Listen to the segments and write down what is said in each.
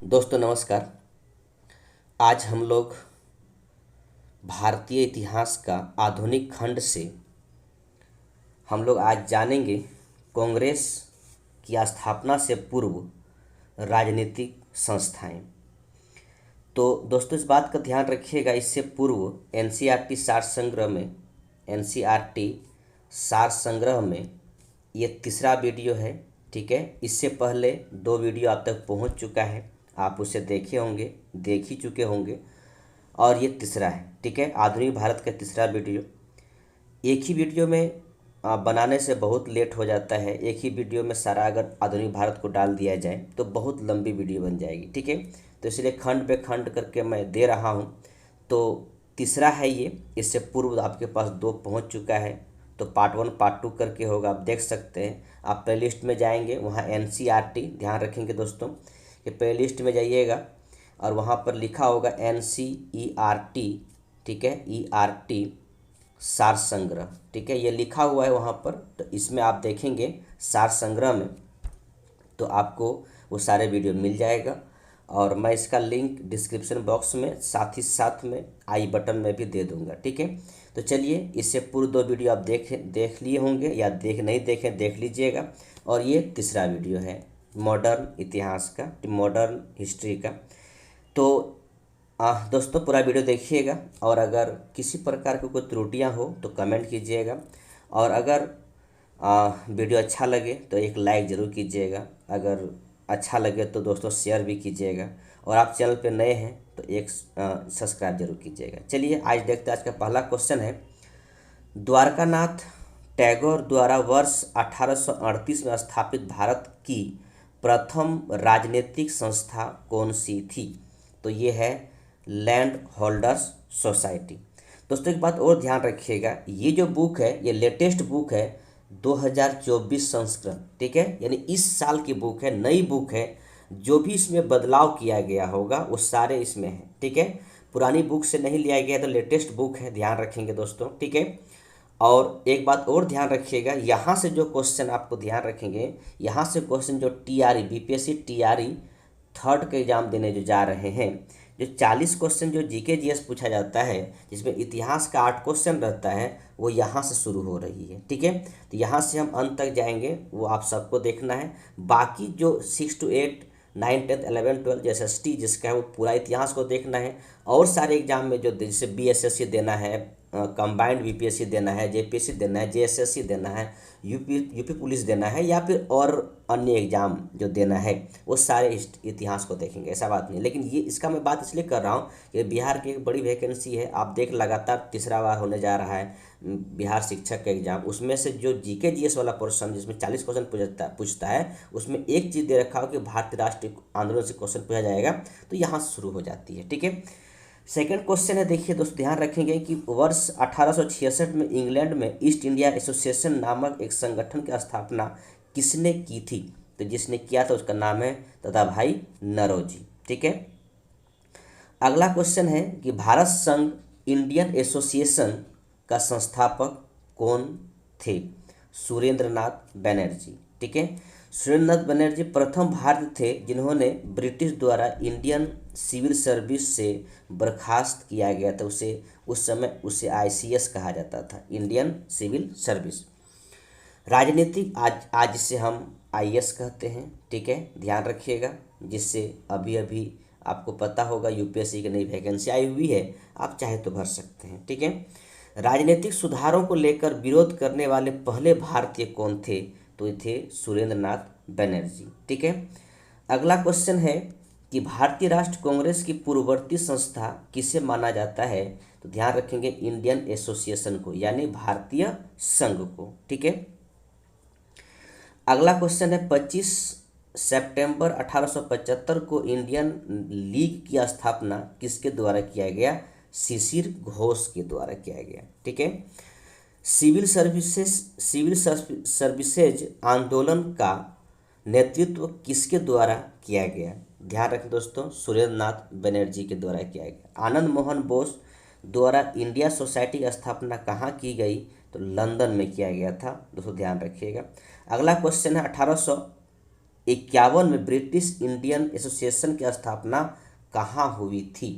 दोस्तों नमस्कार। आज हम लोग भारतीय इतिहास का आधुनिक खंड से हम लोग आज जानेंगे कांग्रेस की स्थापना से पूर्व राजनीतिक संस्थाएं। तो दोस्तों इस बात का ध्यान रखिएगा, इससे पूर्व एनसीईआरटी सार संग्रह में ये तीसरा वीडियो है। ठीक है, इससे पहले दो वीडियो आप तक पहुंच चुका है, आप उसे देखे होंगे, देख ही चुके होंगे, और ये तीसरा है। ठीक है, आधुनिक भारत का तीसरा वीडियो। एक ही वीडियो में बनाने से बहुत लेट हो जाता है। एक ही वीडियो में सारा अगर आधुनिक भारत को डाल दिया जाए तो बहुत लंबी वीडियो बन जाएगी। ठीक है, तो इसलिए खंड पे खंड करके मैं दे रहा हूँ। तो तीसरा है ये, इससे पूर्व आपके पास दो पहुँच चुका है, तो पार्ट 1 पार्ट 2 करके होगा, आप देख सकते हैं। आप प्ले लिस्ट में जाएंगे, वहाँ एनसीईआरटी, ध्यान रखेंगे दोस्तों कि प्ले लिस्ट में जाइएगा और वहाँ पर लिखा होगा एनसीईआरटी। ठीक है, ईआरटी सार संग्रह। ठीक है, ये लिखा हुआ है वहाँ पर, तो इसमें आप देखेंगे सार संग्रह में, तो आपको वो सारे वीडियो मिल जाएगा। और मैं इसका लिंक डिस्क्रिप्शन बॉक्स में साथ ही साथ में आई बटन में भी दे दूंगा। ठीक है, तो चलिए, इससे पूर्व दो वीडियो आप देख लिए होंगे, या नहीं देखें देख लीजिएगा। और ये तीसरा वीडियो है मॉडर्न इतिहास का, मॉडर्न हिस्ट्री का। तो दोस्तों पूरा वीडियो देखिएगा, और अगर किसी प्रकार की कोई त्रुटियां हो तो कमेंट कीजिएगा, और अगर वीडियो अच्छा लगे तो एक लाइक ज़रूर कीजिएगा। अगर अच्छा लगे तो दोस्तों शेयर भी कीजिएगा, और आप चैनल पे नए हैं तो एक सब्सक्राइब जरूर कीजिएगा। चलिए आज देखते हैं। आज का पहला क्वेश्चन है, द्वारकानाथ टैगोर द्वारा वर्ष 1838 में स्थापित भारत की प्रथम राजनीतिक संस्था कौन सी थी? तो ये है लैंड होल्डर्स सोसाइटी। दोस्तों एक बात और ध्यान रखिएगा, ये जो बुक है ये लेटेस्ट बुक है, 2024 संस्करण। ठीक है, यानी इस साल की बुक है, नई बुक है। जो भी इसमें बदलाव किया गया होगा वो सारे इसमें है। ठीक है, पुरानी बुक से नहीं लिया गया, तो लेटेस्ट बुक है, ध्यान रखेंगे दोस्तों। ठीक है, और एक बात और ध्यान रखिएगा, यहाँ से जो क्वेश्चन आपको ध्यान रखेंगे, यहाँ से क्वेश्चन जो टीआरई बीपीएससी टीआरई थर्ड के एग्जाम देने जो जा रहे हैं, जो 40 क्वेश्चन जो जीके जीएस पूछा जाता है, जिसमें इतिहास का 8 क्वेश्चन रहता है, वो यहाँ से शुरू हो रही है। ठीक है, तो यहाँ से हम अंत तक जाएंगे, वो आप सबको देखना है। बाकी जो 6 to 8 9 10 11 12 जैसे एसटी जिसका है, वो पूरा इतिहास को देखना है। और सारे एग्जाम में जो जैसे बीएसएससी देना है, कंबाइंड बीपीएससी देना है, जेपीएससी देना है, जेएसएससी देना है, यूपी पुलिस देना है, या फिर और अन्य एग्जाम जो देना है, वो सारे इतिहास को देखेंगे, ऐसा बात नहीं। लेकिन ये इसका मैं बात इसलिए कर रहा हूँ कि बिहार की एक बड़ी वैकेंसी है, आप देख लगातार तीसरा बार होने जा रहा है बिहार शिक्षक का एग्जाम। उसमें से जो जीके जीएस वाला पोर्शन जिसमें 40 क्वेश्चन पूछता है, उसमें एक चीज़ दे रखा हो कि भारतीय राष्ट्रीय आंदोलन से क्वेश्चन पूछा जाएगा, तो यहाँ से शुरू हो जाती है। ठीक है, सेकंड क्वेश्चन है, देखिए दोस्त ध्यान रखेंगे कि वर्ष 1866 में इंग्लैंड में ईस्ट इंडिया एसोसिएशन नामक एक संगठन की स्थापना किसने की थी? तो जिसने किया था उसका नाम है दादाभाई नौरोजी। ठीक है, अगला क्वेश्चन है कि भारत संघ इंडियन एसोसिएशन का संस्थापक कौन थे? सुरेंद्रनाथ बनर्जी। ठीक है, सुरेंद्रनाथ बनर्जी प्रथम भारतीय थे जिन्होंने ब्रिटिश द्वारा इंडियन सिविल सर्विस से बर्खास्त किया गया था। उस समय उसे आईसीएस कहा जाता था, इंडियन सिविल सर्विस। राजनीतिक आज इसे हम आईएएस कहते हैं। ठीक है, ध्यान रखिएगा, जिससे अभी अभी आपको पता होगा यूपीएससी की नई वैकेंसी आई हुई है, आप चाहे तो भर सकते हैं। ठीक है, राजनीतिक सुधारों को लेकर विरोध करने वाले पहले भारतीय कौन थे? तो ये थे सुरेंद्रनाथ बनर्जी। ठीक है, अगला क्वेश्चन है कि भारतीय राष्ट्र कांग्रेस की पूर्ववर्ती संस्था किसे माना जाता है? तो ध्यान रखेंगे इंडियन एसोसिएशन को, यानी भारतीय संघ को। ठीक है, अगला क्वेश्चन है 25 सितंबर 1875 को इंडियन लीग की स्थापना किसके द्वारा किया गया? शिशिर घोष के द्वारा किया गया। ठीक है, सिविल सर्विसेज आंदोलन का नेतृत्व किसके द्वारा किया गया? ध्यान रखें दोस्तों, सुरेंद्रनाथ बनर्जी के द्वारा किया गया। आनंद मोहन बोस द्वारा इंडिया सोसाइटी की स्थापना कहाँ की गई? तो लंदन में किया गया था। दोस्तों ध्यान रखिएगा। अगला क्वेश्चन है 1951 में ब्रिटिश इंडियन एसोसिएशन की स्थापना कहाँ हुई थी?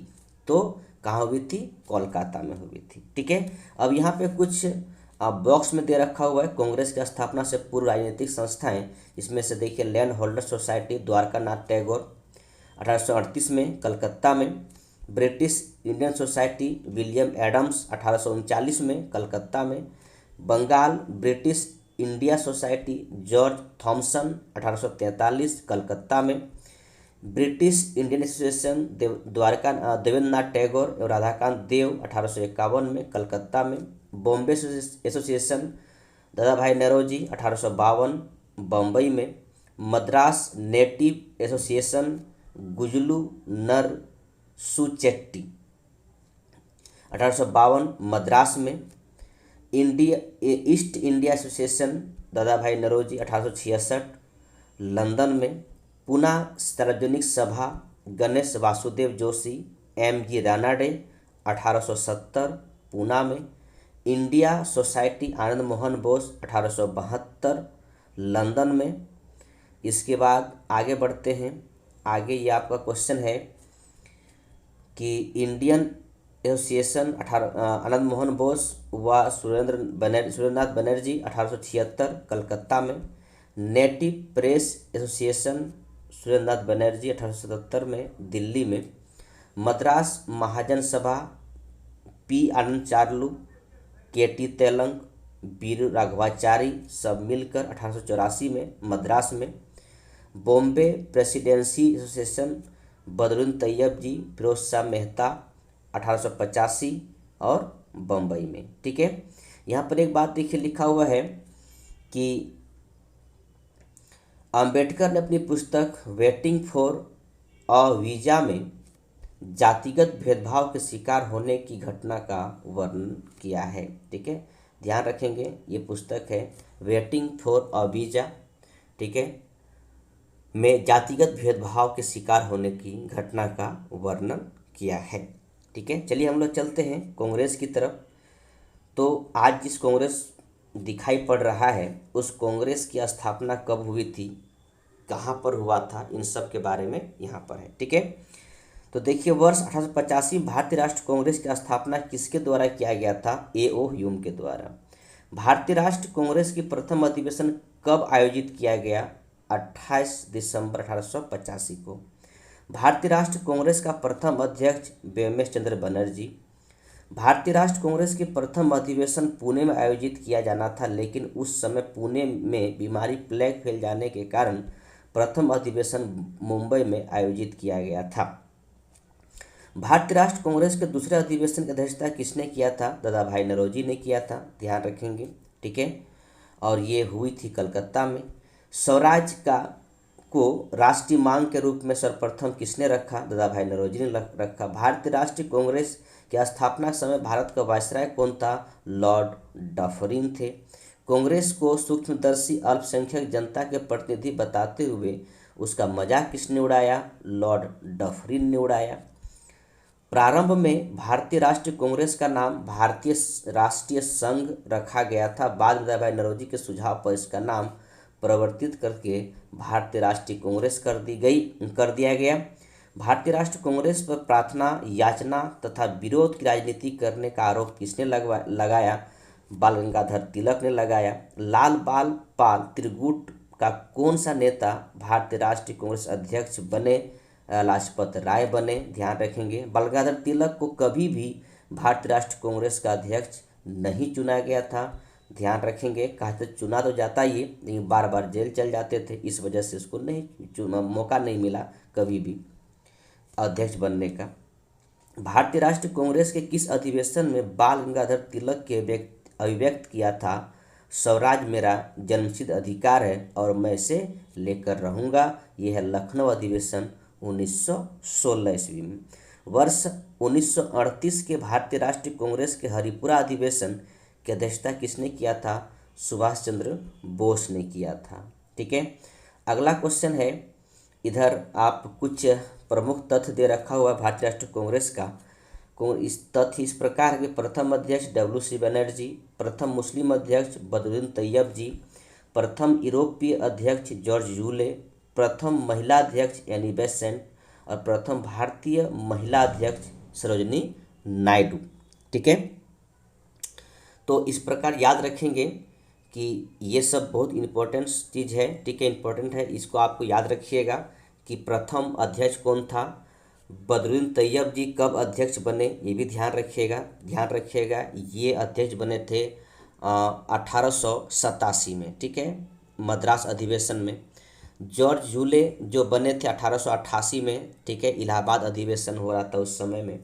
तो कहाँ हुई थी? कोलकाता में हुई थी। ठीक है, अब यहाँ पे कुछ बॉक्स में दे रखा हुआ है कांग्रेस की स्थापना से पूर्व राजनीतिक संस्थाएं। इसमें से देखिए, land holder society Dwarka Nath Tagore 1838 में कलकत्ता में, British Indian society William Adams 1839 में कलकत्ता में, Bengal British India society George Thomson 1843 Calcutta में, British Indian association Devendra Nath Tagore एवं राधाकांत देव 1851 में कलकत्ता में, बॉम्बे एसोसिएशन दादा भाई नौरोजी 1852 बम्बई में, मद्रास नेटिव एसोसिएशन गुजलू नरसुचेट्टी 1852 मद्रास में, इंडिया ईस्ट इंडिया एसोसिएशन दादा भाई नौरोजी 1866 लंदन में, पूना सार्वजनिक सभा गणेश वासुदेव जोशी एम.जी. रानाडे 1870 पूना में, India society Anand Mohan Bose 1872 London में। इसके बाद आगे बढ़ते हैं। आगे ये आपका क्वेश्चन है कि इंडियन एसोसिएशन आनंद मोहन बोस व सुरेंद्रनाथ बनर्जी 1876 कलकत्ता में, native press association Surendranath Banerjee 1877 में दिल्ली में, मद्रास महाजन सभा पी आनंद चार्लू के.टी. तेलंग वीर राघवाचारी सब मिलकर 1884 में मद्रास में, बॉम्बे प्रेसिडेंसी एसोसिएशन बदरुद्दीन तैयब जी फिरोज शाह मेहता 1885 और बम्बई में। ठीक है, यहाँ पर एक बात देखिए लिखा हुआ है कि अंबेडकर ने अपनी पुस्तक वेटिंग फॉर अ वीजा में जातिगत भेदभाव के शिकार होने की घटना का वर्णन किया है। ठीक है, ध्यान रखेंगे, ये पुस्तक है वेटिंग फॉर अ वीजा, ठीक है, में जातिगत भेदभाव के शिकार होने की घटना का वर्णन किया है। ठीक है, चलिए हम लोग चलते हैं कांग्रेस की तरफ। तो आज जिस कांग्रेस दिखाई पड़ रहा है उस कांग्रेस की स्थापना कब हुई थी, कहाँ पर हुआ था, इन सब के बारे में यहाँ पर है। ठीक है, तो देखिए वर्ष 1885 भारतीय राष्ट्र कांग्रेस की स्थापना किसके द्वारा किया गया था? ए.ओ. ह्यूम के द्वारा। भारतीय राष्ट्र कांग्रेस की प्रथम अधिवेशन कब आयोजित किया गया? 28 दिसंबर 1885 को। भारतीय राष्ट्र कांग्रेस का प्रथम अध्यक्ष बेमेश चंद्र बनर्जी। भारतीय राष्ट्र कांग्रेस की प्रथम अधिवेशन पुणे में आयोजित किया जाना था, लेकिन उस समय पुणे में बीमारी प्लेग फैल जाने के कारण प्रथम अधिवेशन मुंबई में आयोजित किया गया था। भारतीय राष्ट्र कांग्रेस के दूसरे अधिवेशन की अध्यक्षता किसने किया था? दादा भाई नौरोजी ने किया था, ध्यान रखेंगे। ठीक है, और ये हुई थी कलकत्ता में। स्वराज को राष्ट्रीय मांग के रूप में सर्वप्रथम किसने रखा? दादा भाई नौरोजी ने रखा। भारतीय राष्ट्रीय कांग्रेस की स्थापना के समय भारत का वायसराय कौन था? लॉर्ड डफरिन थे। कांग्रेस को सूक्ष्मदर्शी अल्पसंख्यक जनता के प्रतिनिधि बताते हुए उसका मजाक किसने उड़ाया? लॉर्ड डफरिन ने उड़ाया। प्रारंभ में भारतीय राष्ट्रीय कांग्रेस का नाम भारतीय राष्ट्रीय संघ रखा गया था। बाद में दादा भाई नौरोजी के सुझाव पर इसका नाम परिवर्तित करके भारतीय राष्ट्रीय कांग्रेस कर दिया गया। भारतीय राष्ट्रीय कांग्रेस पर प्रार्थना, याचना तथा विरोध की राजनीति करने का आरोप किसने लगाया? बाल गंगाधर तिलक ने लगाया। लाल बाल पाल त्रिगुट का कौन सा नेता भारतीय राष्ट्रीय कांग्रेस अध्यक्ष बने? लाजपत राय बने, ध्यान रखेंगे। बाल गंगाधर तिलक को कभी भी भारतीय राष्ट्रीय कांग्रेस का अध्यक्ष नहीं चुना गया था, ध्यान रखेंगे। कहते चुना तो जाता ही, लेकिन बार बार जेल चल जाते थे, इस वजह से उसको मौका नहीं मिला कभी भी अध्यक्ष बनने का। भारतीय राष्ट्रीय कांग्रेस के किस अधिवेशन में बाल गंगाधर तिलक के अभिव्यक्त किया था? स्वराज मेरा जन्मसिद्ध अधिकार है और मैं इसे लेकर रहूँगा। यह है लखनऊ अधिवेशन 1916 ईस्वी में। वर्ष 1938 के भारतीय राष्ट्रीय कांग्रेस के हरिपुरा अधिवेशन की अध्यक्षता किसने किया था? सुभाष चंद्र बोस ने किया था। ठीक है, अगला क्वेश्चन है, इधर आप कुछ प्रमुख तथ्य दे रखा हुआ है भारतीय राष्ट्रीय कांग्रेस का। इस तथ्य इस प्रकार के: प्रथम अध्यक्ष डब्ल्यू.सी. बनर्जी, प्रथम मुस्लिम अध्यक्ष बदरुद्दीन तैयब जी, प्रथम यूरोपीय अध्यक्ष जॉर्ज यूले, प्रथम महिला अध्यक्ष एनी बेसेंट और प्रथम भारतीय महिला अध्यक्ष सरोजिनी नायडू। ठीक है, तो इस प्रकार याद रखेंगे कि ये सब बहुत इम्पोर्टेंट चीज़ है। ठीक है, इम्पोर्टेंट है, इसको आपको याद रखिएगा कि प्रथम अध्यक्ष कौन था। बदरुद्दीन तैयब जी कब अध्यक्ष बने, ये भी ध्यान रखिएगा। ये अध्यक्ष बने थे 1887 में। ठीक है, मद्रास अधिवेशन में। जॉर्ज ह्यूले जो बने थे 1888 में। ठीक है, इलाहाबाद अधिवेशन हो रहा था उस समय में।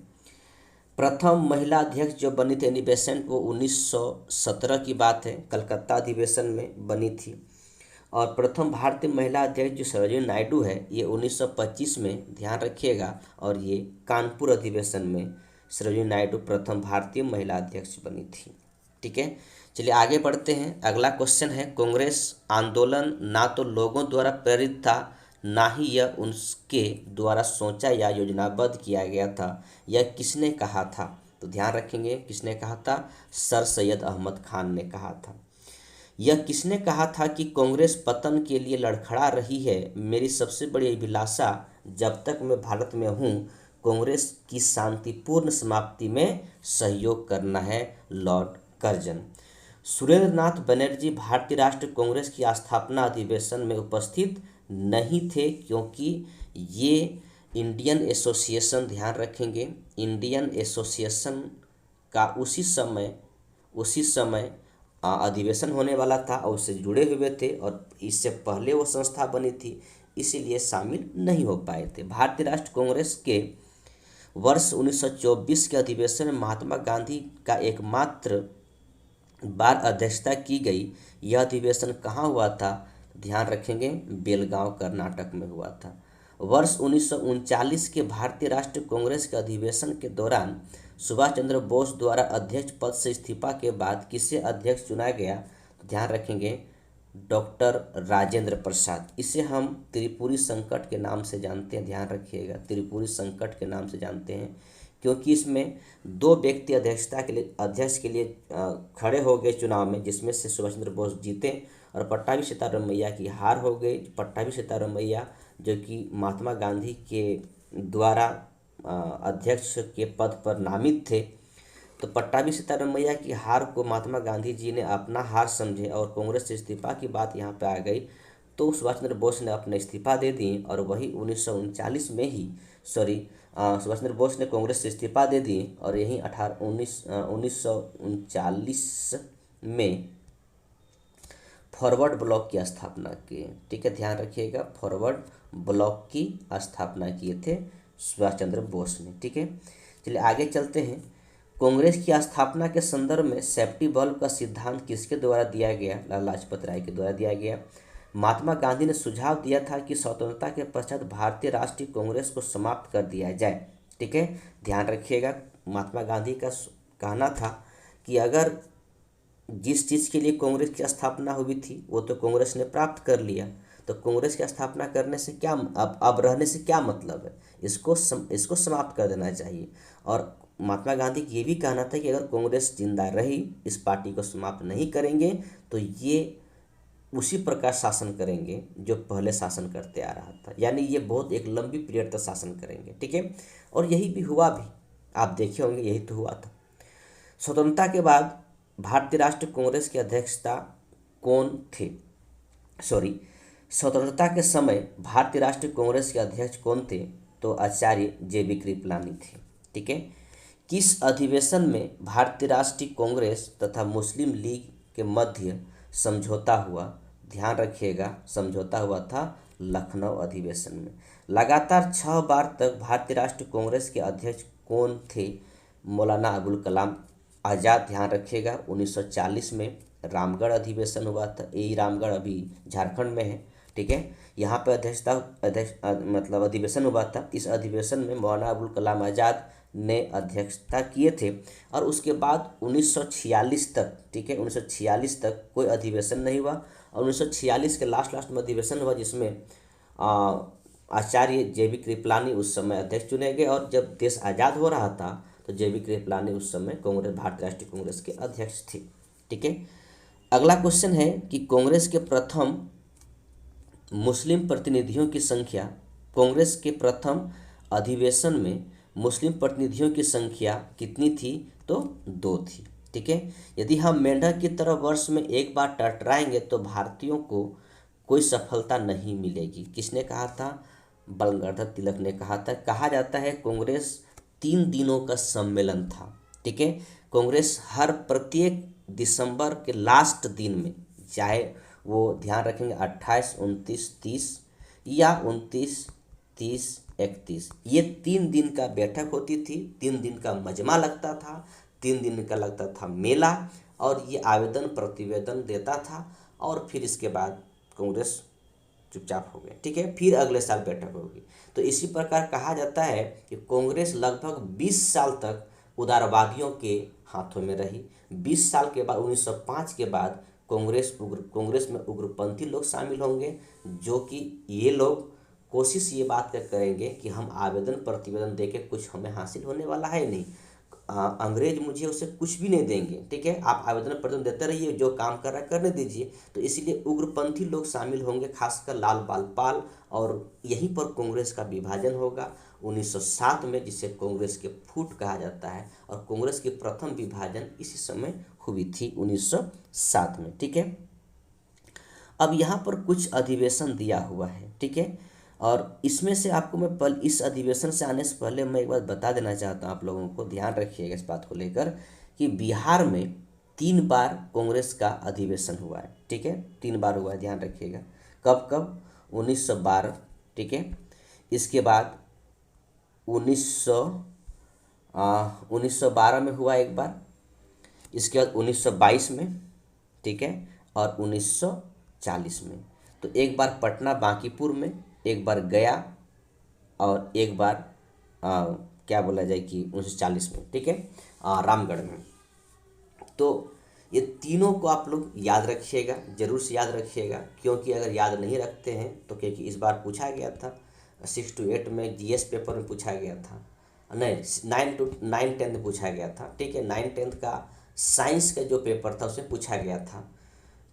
प्रथम महिला अध्यक्ष जो बनी थी एनी बेसेंट, वो 1917 की बात है, कलकत्ता अधिवेशन में बनी थी। और प्रथम भारतीय महिला अध्यक्ष जो सरोजिनी नायडू है, ये 1925 में, ध्यान रखिएगा। और ये कानपुर अधिवेशन में सरोजिनी नायडू प्रथम भारतीय महिला अध्यक्ष बनी थी। ठीक है, चलिए आगे बढ़ते हैं। अगला क्वेश्चन है, कांग्रेस आंदोलन ना तो लोगों द्वारा प्रेरित था, ना ही यह उनके द्वारा सोचा या योजनाबद्ध किया गया था। यह किसने कहा था? तो ध्यान रखेंगे, किसने कहा था? सर सैयद अहमद खान ने कहा था। यह किसने कहा था कि कांग्रेस पतन के लिए लड़खड़ा रही है? मेरी सबसे बड़ी अभिलाषा जब तक मैं भारत में हूँ कांग्रेस की शांतिपूर्ण समाप्ति में सहयोग करना है। Lord Curzon. सुरेंद्र नाथ बनर्जी भारतीय राष्ट्रीय कांग्रेस की स्थापना अधिवेशन में उपस्थित नहीं थे, क्योंकि ये इंडियन एसोसिएशन, ध्यान रखेंगे, इंडियन एसोसिएशन का उसी समय अधिवेशन होने वाला था और उससे जुड़े हुए थे और इससे पहले वो संस्था बनी थी, इसीलिए शामिल नहीं हो पाए थे। भारतीय राष्ट्रीय कांग्रेस के वर्ष 1924 के अधिवेशन में महात्मा गांधी का एकमात्र बार अध्यक्षता की गई। यह अधिवेशन कहाँ हुआ था? ध्यान रखेंगे, बेलगांव कर्नाटक में हुआ था। वर्ष 1939 के भारतीय राष्ट्रीय कांग्रेस के अधिवेशन के दौरान सुभाष चंद्र बोस द्वारा अध्यक्ष पद से इस्तीफा के बाद किसे अध्यक्ष चुना गया? तो ध्यान रखेंगे, डॉक्टर राजेंद्र प्रसाद। इसे हम त्रिपुरी संकट के नाम से जानते हैं, ध्यान रखिएगा, त्रिपुरी संकट के नाम से जानते हैं, क्योंकि इसमें दो व्यक्ति अध्यक्ष के लिए खड़े हो गए चुनाव में, जिसमें से सुभाष चंद्र बोस जीते और पट्टाभी सीतारामैया की हार हो गई। पट्टाभी सीतारामैया जो कि महात्मा गांधी के द्वारा अध्यक्ष के पद पर नामित थे, तो पट्टाभी सीतारामैया की हार को महात्मा गांधी जी ने अपना हार समझे और कांग्रेस से इस्तीफा की बात यहाँ पे आ गई, तो सुभाष चंद्र बोस ने अपना इस्तीफा दे दी और वही 1939 में ही सुभाष चंद्र बोस ने कांग्रेस से इस्तीफा दे दी और यही 1939 में फॉरवर्ड ब्लॉक की स्थापना की। ठीक है, ध्यान रखिएगा, फॉरवर्ड ब्लॉक की स्थापना किए थे सुभाष चंद्र बोस ने। ठीक है, चलिए आगे चलते हैं। कांग्रेस की स्थापना के संदर्भ में सेफ्टी बल्ब का सिद्धांत किसके द्वारा दिया गया? लाला लाजपत राय के द्वारा दिया गया। महात्मा गांधी ने सुझाव दिया था कि स्वतंत्रता के पश्चात भारतीय राष्ट्रीय कांग्रेस को समाप्त कर दिया जाए। ठीक है, ध्यान रखिएगा, महात्मा गांधी का कहना था कि अगर जिस चीज़ के लिए कांग्रेस की स्थापना हुई थी वो तो कांग्रेस ने प्राप्त कर लिया, तो कांग्रेस की स्थापना करने से क्या, अब रहने से क्या मतलब है? इसको समाप्त कर देना चाहिए। और महात्मा गांधी की ये भी कहना था कि अगर कांग्रेस जिंदा रही, इस पार्टी को समाप्त नहीं करेंगे, तो ये उसी प्रकार शासन करेंगे जो पहले शासन करते आ रहा था, यानी ये बहुत एक लंबी पीरियड तक शासन करेंगे। ठीक है, और यही भी हुआ भी, आप देखे होंगे, यही तो हुआ था। स्वतंत्रता के बाद भारतीय राष्ट्रीय कांग्रेस की अध्यक्षता कौन थे? स्वतंत्रता के समय भारतीय राष्ट्रीय कांग्रेस के अध्यक्ष कौन थे? तो आचार्य JB कृपलानी थे। ठीक है, किस अधिवेशन में भारतीय राष्ट्रीय कांग्रेस तथा मुस्लिम लीग के मध्य समझौता हुआ? ध्यान रखिएगा, समझौता हुआ था लखनऊ अधिवेशन में। लगातार 6 बार तक भारतीय राष्ट्रीय कांग्रेस के अध्यक्ष कौन थे? मौलाना अबुल कलाम आज़ाद। ध्यान रखिएगा, 1940 में रामगढ़ अधिवेशन हुआ था, यही रामगढ़ अभी झारखंड में है। ठीक है, यहाँ पर अधिवेशन हुआ था। इस अधिवेशन में मौलाना अबुल कलाम आज़ाद ने अध्यक्षता किए थे और उसके बाद 1946 तक, ठीक है, 1946 तक कोई अधिवेशन नहीं हुआ और 1946 के लास्ट में अधिवेशन हुआ, जिसमें आचार्य JB कृपलानी उस समय अध्यक्ष चुने गए। और जब देश आज़ाद हो रहा था तो JB कृपलानी उस समय भारतीय राष्ट्रीय कांग्रेस के अध्यक्ष थे। ठीक है, अगला क्वेश्चन है कि कांग्रेस के प्रथम मुस्लिम प्रतिनिधियों की संख्या, कांग्रेस के प्रथम अधिवेशन में मुस्लिम प्रतिनिधियों की संख्या कितनी थी? तो 2 थी। ठीक है, यदि हम मेंढक की तरह वर्ष में एक बार टटराएंगे तो भारतीयों को कोई सफलता नहीं मिलेगी। किसने कहा था? बाल गंगाधर तिलक ने कहा था। कहा जाता है कांग्रेस 3 दिनों का सम्मेलन था। ठीक है, कांग्रेस हर प्रत्येक दिसंबर के लास्ट दिन में, चाहे वो ध्यान रखेंगे 28, 29, 30 या 29, 30, 31, ये 3 दिन का बैठक होती थी। 3 दिन का मजमा लगता था, 3 दिन का लगता था मेला, और ये आवेदन प्रतिवेदन देता था, और फिर इसके बाद कांग्रेस चुपचाप हो गए। ठीक है, फिर अगले साल बैठक होगी। तो इसी प्रकार कहा जाता है कि कांग्रेस लगभग 20 साल तक उदारवादियों के हाथों में रही। 20 साल के बाद 1905 के बाद कांग्रेस में उग्रपंथी लोग शामिल होंगे, जो कि ये लोग कोशिश ये बात करेंगे कि हम आवेदन प्रतिवेदन देके कुछ हमें हासिल होने वाला है नहीं, अंग्रेज मुझे उसे कुछ भी नहीं देंगे। ठीक है, आप आवेदन प्रतिवेदन देते रहिए, जो काम कर रहा है करने दीजिए। तो इसीलिए उग्रपंथी लोग शामिल होंगे, खासकर लाल बाल पाल, और यहीं पर कांग्रेस का विभाजन होगा 1907 में, जिसे कांग्रेस के फूट कहा जाता है। और कांग्रेस की प्रथम विभाजन इसी समय हुई थी 1907 में। ठीक है, अब यहाँ पर कुछ अधिवेशन दिया हुआ है। ठीक है, और इसमें से आपको मैं इस अधिवेशन से आने से पहले मैं एक बात बता देना चाहता हूँ, आप लोगों को ध्यान रखिएगा इस बात को लेकर, कि बिहार में 3 बार कांग्रेस का अधिवेशन हुआ है। ठीक है, 3 बार हुआ है, ध्यान रखिएगा। कब कब? 1912। ठीक है, इसके बाद 1912 में हुआ एक बार, इसके बाद 1922 में, ठीक है, और 1940 में। तो एक बार पटना बांकीपुर में, एक बार गया, और एक बार क्या बोला जाए कि 1940 में। ठीक है, रामगढ़ में। तो ये तीनों को आप लोग याद रखिएगा, जरूर से याद रखिएगा, क्योंकि अगर याद नहीं रखते हैं तो, क्योंकि इस बार पूछा गया था 6 to 8 में, जीएस पेपर में पूछा गया था, नहीं 9 to 9, 10 में पूछा गया था। ठीक है, 9, 10 का साइंस का जो पेपर था उसमें पूछा गया था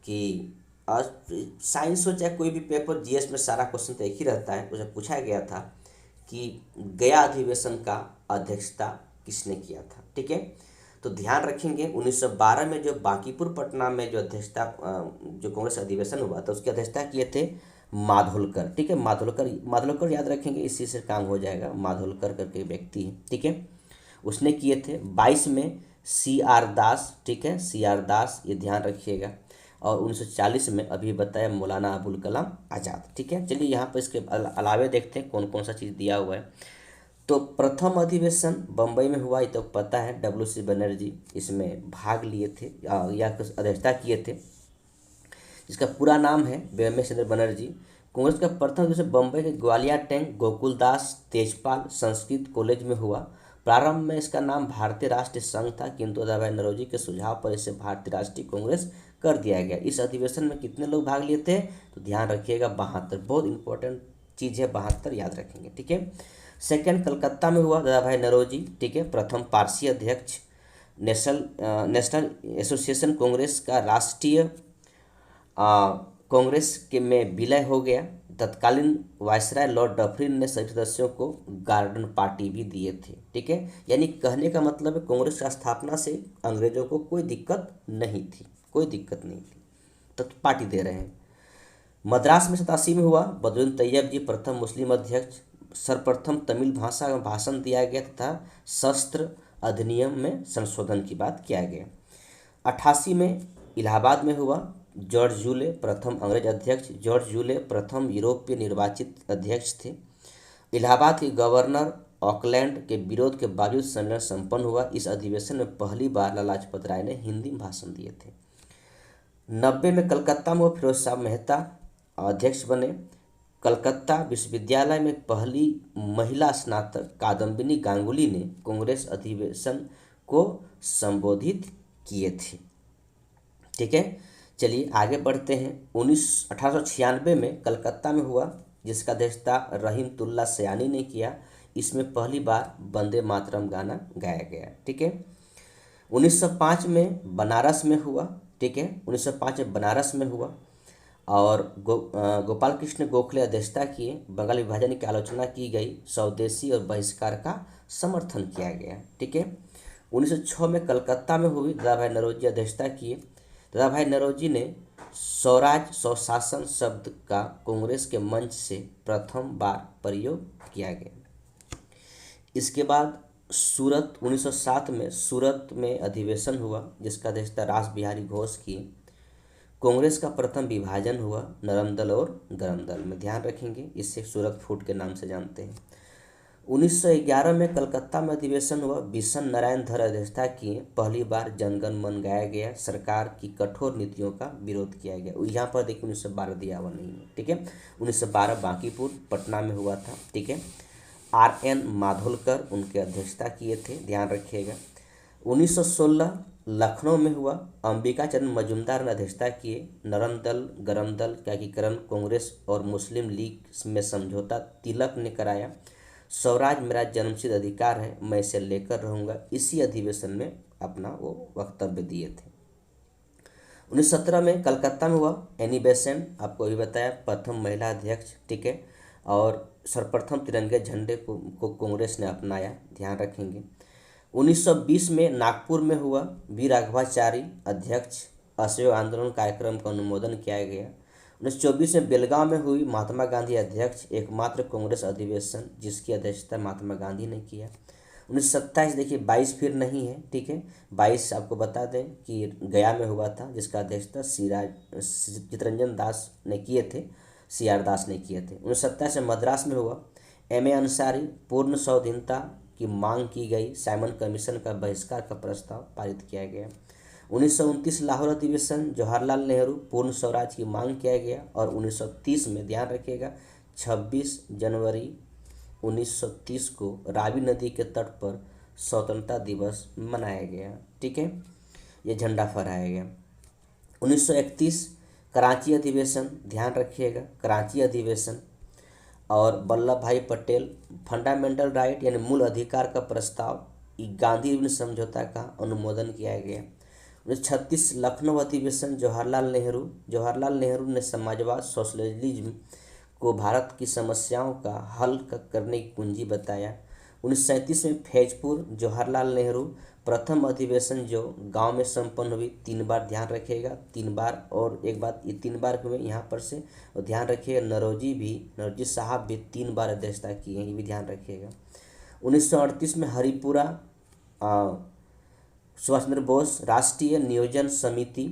कि साइंस हो चाहे कोई भी पेपर, जीएस में सारा क्वेश्चन तो एक ही रहता है। उसमें पूछा गया था कि गया अधिवेशन का अध्यक्षता किसने किया था। ठीक है, तो ध्यान रखेंगे 1912 में जो बांकीपुर पटना में जो अध्यक्षता, जो कांग्रेस अधिवेशन हुआ था, उसकी अध्यक्षता किए थे माधोलकर। ठीक है, माधोलकर याद रखेंगे, इसी से काम हो जाएगा। माधोलकर करके व्यक्ति है। ठीक है, उसने किए थे। 22 में CR दास। ठीक है, CR दास, ये ध्यान रखिएगा। और 1940 में अभी बताया मौलाना अबुल कलाम आज़ाद। ठीक है, चलिए यहाँ पर इसके अलावे देखते हैं कौन कौन सा चीज़ दिया हुआ है। तो प्रथम अधिवेशन बम्बई में हुआ, ये तो पता है, WC बनर्जी इसमें भाग लिए थे या अध्यक्षता किए थे, जिसका पूरा नाम है बेमेश चंद्र बनर्जी। कांग्रेस का प्रथम अधिवेशन बम्बई के ग्वालियर टैंक गोकुलदास तेजपाल संस्कृत कॉलेज में हुआ। प्रारंभ में इसका नाम भारतीय राष्ट्रीय संघ था, किंतु दादा भाई नौरोजी के सुझाव पर इसे भारतीय राष्ट्रीय कांग्रेस कर दिया गया। इस अधिवेशन में कितने लोग भाग लिए थे? तो ध्यान रखिएगा 72। बहुत इंपॉर्टेंट चीज़ है, 72 याद रखेंगे। ठीक है, सेकंड कलकत्ता में हुआ, दादा भाई नौरोजी। ठीक है, प्रथम पारसी अध्यक्ष, नेशनल एसोसिएशन कांग्रेस का राष्ट्रीय कांग्रेस के में विलय हो गया। तत्कालीन वायसराय लॉर्ड डफरिन ने सभी सदस्यों को गार्डन पार्टी भी दिए थे। ठीक है, यानी कहने का मतलब है कांग्रेस की स्थापना से अंग्रेजों को कोई दिक्कत नहीं थी, कोई दिक्कत नहीं थी, तो पार्टी दे रहे हैं। मद्रास में 87 में हुआ, बदरुद्दीन तैयब जी प्रथम मुस्लिम अध्यक्ष। सर्वप्रथम तमिल भाषा में भाषण दिया गया तथा शस्त्र अधिनियम में संशोधन की बात किया गया। 88 में इलाहाबाद में हुआ, जॉर्ज जूले प्रथम अंग्रेज अध्यक्ष। जॉर्ज जूले प्रथम यूरोपीय निर्वाचित अध्यक्ष थे। इलाहाबाद के गवर्नर ऑकलैंड के विरोध के बावजूद सम्मेलन संपन्न हुआ। इस अधिवेशन में पहली बार लाला लाजपत राय ने हिंदी में भाषण दिए थे। 90 में कलकत्ता में फिरोज शाह मेहता अध्यक्ष बने। कलकत्ता विश्वविद्यालय में पहली महिला स्नातक कादम्बिनी गांगुली ने कांग्रेस अधिवेशन को संबोधित किए थे। ठीक है, चलिए आगे बढ़ते हैं। 1896 में कलकत्ता में हुआ, जिसका अध्यक्षता रहीमतुल्ला सयानी ने किया। इसमें पहली बार वंदे मातरम गाना गाया गया। ठीक है, 1905 में बनारस में हुआ। ठीक है, 1905 में बनारस में हुआ, और गोपाल कृष्ण गोखले अध्यक्षता किए। बंगाल विभाजन की आलोचना की गई। स्वदेशी और बहिष्कार का समर्थन किया गया। ठीक है। 1906 में कलकत्ता में हुई। दादाभाई नौरोजी अध्यक्षता किए। दादाभाई नौरोजी ने स्वराज स्वशासन शब्द का कांग्रेस के मंच से प्रथम बार प्रयोग किया गया। इसके बाद सूरत 1907 में सूरत में अधिवेशन हुआ जिसका अध्यक्षता रास बिहारी घोष की। कांग्रेस का प्रथम विभाजन हुआ नरम दल और गरम दल में, ध्यान रखेंगे, इससे सूरत फूट के नाम से जानते हैं। 1911 में कलकत्ता में अधिवेशन हुआ। बिशन नारायण धर अध्यक्षता किए। पहली बार जनगण मन गाया गया। सरकार की कठोर नीतियों का विरोध किया गया। यहाँ पर देखिए 1912 दिया हुआ नहीं है। ठीक है। 1912 बांकीपुर पटना में हुआ था। ठीक है। RN माधोलकर उनके अध्यक्षता किए थे, ध्यान रखिएगा। 1916 लखनऊ में हुआ। अंबिका चरण मजूमदार ने अध्यक्षता किए। नरम दल गरम दल का एकीकरण कांग्रेस और मुस्लिम लीग में समझौता तिलक ने कराया। स्वराज मेरा जन्मसिद्ध अधिकार है, मैं इसे लेकर रहूँगा, इसी अधिवेशन में अपना वो वक्तव्य दिए थे। 1917 में कलकत्ता में हुआ। एनी बेसेंट आपको अभी बताया, प्रथम महिला अध्यक्ष। ठीक है। और सर्वप्रथम तिरंगे झंडे को कांग्रेस ने अपनाया, ध्यान रखेंगे। 1920 में नागपुर में हुआ। वी राघवाचारी अध्यक्ष। असहयोग आंदोलन कार्यक्रम का अनुमोदन किया गया। 1924 में बेलगांव में हुई। महात्मा गांधी अध्यक्ष। एकमात्र कांग्रेस अधिवेशन जिसकी अध्यक्षता महात्मा गांधी ने किया। 1927 देखिए 22 फिर नहीं है। ठीक है। 22 आपको बता दें कि गया में हुआ था जिसका अध्यक्षता चितरंजन दास ने किए थे, CR दास ने किए थे। 1927 में मद्रास में हुआ। MA अंसारी पूर्ण स्वाधीनता की मांग की गई। साइमन कमीशन का बहिष्कार का प्रस्ताव पारित किया गया। 1929 लाहौर अधिवेशन। जवाहरलाल नेहरू पूर्ण स्वराज की मांग किया गया। और 1930 में ध्यान रखिएगा 26 जनवरी 1930 को रावी नदी के तट पर स्वतंत्रता दिवस मनाया गया। ठीक है। ये झंडा फहराया गया। 1931 कराची अधिवेशन, ध्यान रखिएगा कराची अधिवेशन। और वल्लभ भाई पटेल फंडामेंटल राइट यानी मूल अधिकार का प्रस्ताव गांधी समझौता का अनुमोदन किया गया। 1936 लखनऊ अधिवेशन। जवाहरलाल नेहरू ने समाजवाद सोशलिज्म को भारत की समस्याओं का हल करने की कुंजी बताया। 1937 में फैजपुर। जवाहरलाल नेहरू प्रथम अधिवेशन जो गांव में संपन्न हुई। 3 बार, ध्यान रखिएगा 3 बार। और एक बात ये 3 बार हुए यहाँ पर से, और ध्यान रखिएगा नौरोजी साहब भी 3 बार अध्यक्षता की है, ये भी ध्यान रखिएगा। 1938 में हरिपुरा सुभाष चंद्र बोस राष्ट्रीय नियोजन समिति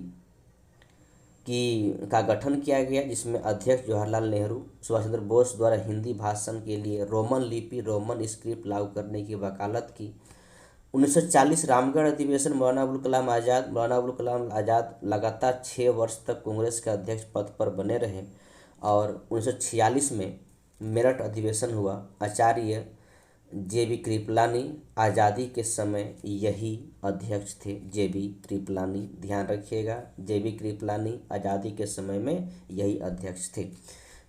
का गठन किया गया जिसमें अध्यक्ष जवाहरलाल नेहरू। सुभाष चंद्र बोस द्वारा हिंदी भाषण के लिए रोमन लिपि रोमन स्क्रिप्ट लागू करने की वकालत की। 1940 रामगढ़ अधिवेशन। मौलाना अबुल कलाम आज़ाद लगातार 6 वर्ष तक कांग्रेस के अध्यक्ष पद पर बने रहे। और 1946 में मेरठ अधिवेशन हुआ। आचार्य JB कृपलानी आज़ादी के समय यही अध्यक्ष थे। JB कृपलानी, ध्यान रखिएगा JB कृपलानी आज़ादी के समय में यही अध्यक्ष थे।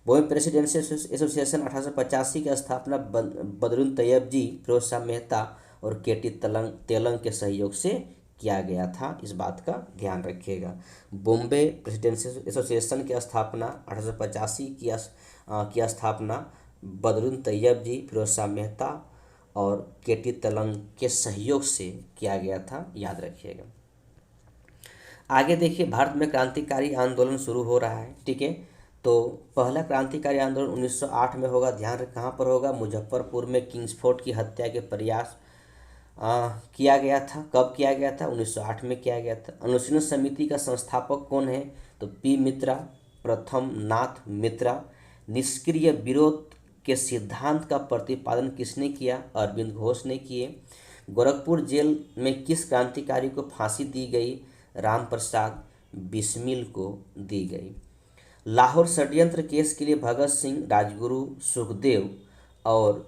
बॉम्बे प्रेसिडेंशियल एसोसिएशन 1885 की स्थापना बदरुद्दीन तैयब जी, फिरोज शाह मेहता और KT तेलंग के सहयोग से किया गया था, इस बात का ध्यान रखिएगा। बॉम्बे प्रेसिडेंशियल एसोसिएशन की स्थापना 1885 की स्थापना बदरुद्दीन तैयब जी, फिरोज शाह मेहता और KT तेलंग के सहयोग से किया गया था, याद रखिएगा। आगे देखिए भारत में क्रांतिकारी आंदोलन शुरू हो रहा है। ठीक है। तो पहला क्रांतिकारी आंदोलन 1908 में होगा। ध्यान रख कहाँ पर होगा, मुजफ्फरपुर में किंग्सफोर्ड की हत्या के प्रयास किया गया था। कब किया गया था, 1908 में किया गया था। अनुशीलन समिति का संस्थापक कौन है, तो P मित्रा, प्रथम नाथ मित्रा। निष्क्रिय विरोध के सिद्धांत का प्रतिपादन किसने किया, अरविंद घोष ने किए। गोरखपुर जेल में किस क्रांतिकारी को फांसी दी गई, राम प्रसाद बिस्मिल को दी गई। लाहौर षड्यंत्र केस के लिए भगत सिंह, राजगुरु, सुखदेव और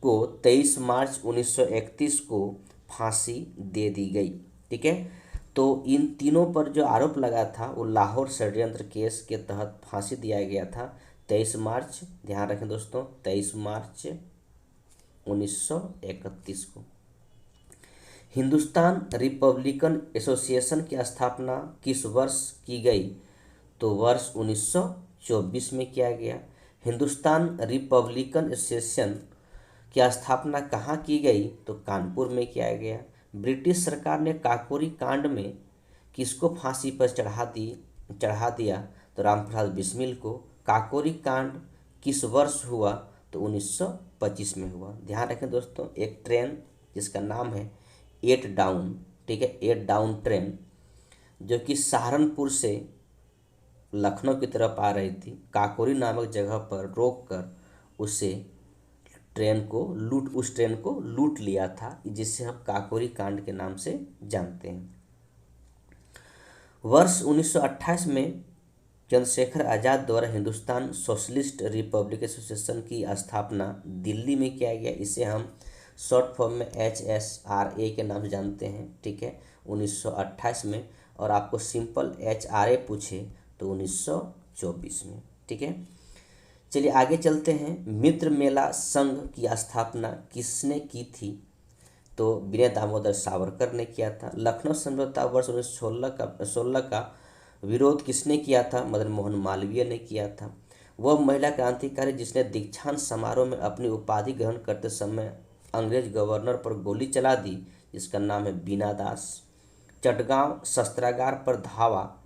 को 23 मार्च 1931 को फांसी दे दी गई। ठीक है। तो इन तीनों पर जो आरोप लगा था वो लाहौर षड्यंत्र केस के तहत फांसी दिया गया था 23 मार्च, ध्यान रखें दोस्तों 23 मार्च 1931 को। हिंदुस्तान रिपब्लिकन एसोसिएशन की स्थापना किस वर्ष की गई, तो वर्ष 1924 में किया गया। हिंदुस्तान रिपब्लिकन एसोसिएशन की स्थापना कहाँ की गई? तो कानपुर में किया गया। ब्रिटिश सरकार ने काकोरी कांड में किसको फांसी पर चढ़ा दिया? तो रामप्रसाद बिस्मिल को। काकोरी कांड किस वर्ष हुआ? तो 1925 में हुआ। ध्यान रखें दोस्तों, एक ट्रेन जिसका नाम है 8 डाउन, ठीक है, 8 डाउन ट्रेन, जो कि सहारनपुर से लखनऊ की तरफ आ रही थी, काकोरी नामक जगह पर रोककर उस ट्रेन को लूट लिया था, जिसे हम काकोरी कांड के नाम से जानते हैं। वर्ष 1928 में चंद्रशेखर आज़ाद द्वारा हिंदुस्तान सोशलिस्ट रिपब्लिक एसोसिएशन की स्थापना दिल्ली में किया गया। इसे हम शॉर्ट फॉर्म में HSRA के नाम से जानते हैं, ठीक है, 1928 में। और आपको सिंपल HRA पूछे तो 1924 में, ठीक है। चलिए आगे चलते हैं। मित्र मेला संघ की स्थापना किसने की थी? तो विनय दामोदर सावरकर ने किया था। लखनऊ समझौता वर्ष 1916 का विरोध किसने किया था? मदन मोहन मालवीय ने किया था। वह महिला क्रांतिकारी जिसने दीक्षांत समारोह में अपनी उपाधि ग्रहण करते समय अंग्रेज गवर्नर पर गोली चला दी, जिसका नाम है बीना दास। चटगांव शस्त्रागार पर धावा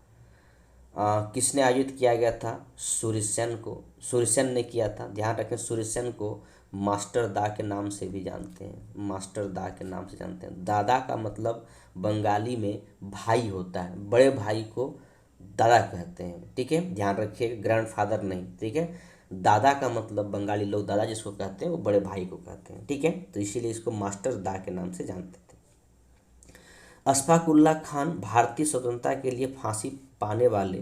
किसने आयोजित किया गया था? सूर्यसेन ने किया था। ध्यान रखें, सूर्यसेन को मास्टर दा के नाम से भी जानते हैं, मास्टर दा के नाम से जानते हैं। दादा का मतलब बंगाली में भाई होता है, बड़े भाई को दादा कहते हैं, ठीक है, ध्यान रखिए, ग्रैंडफादर नहीं, ठीक है। दादा का मतलब बंगाली लोग दादा जिसको कहते हैं वो बड़े भाई को कहते हैं, ठीक है, तो इसीलिए इसको मास्टर दा के नाम से जानते थे। अशफाक उल्लाह खान भारतीय स्वतंत्रता के लिए फांसी पाने वाले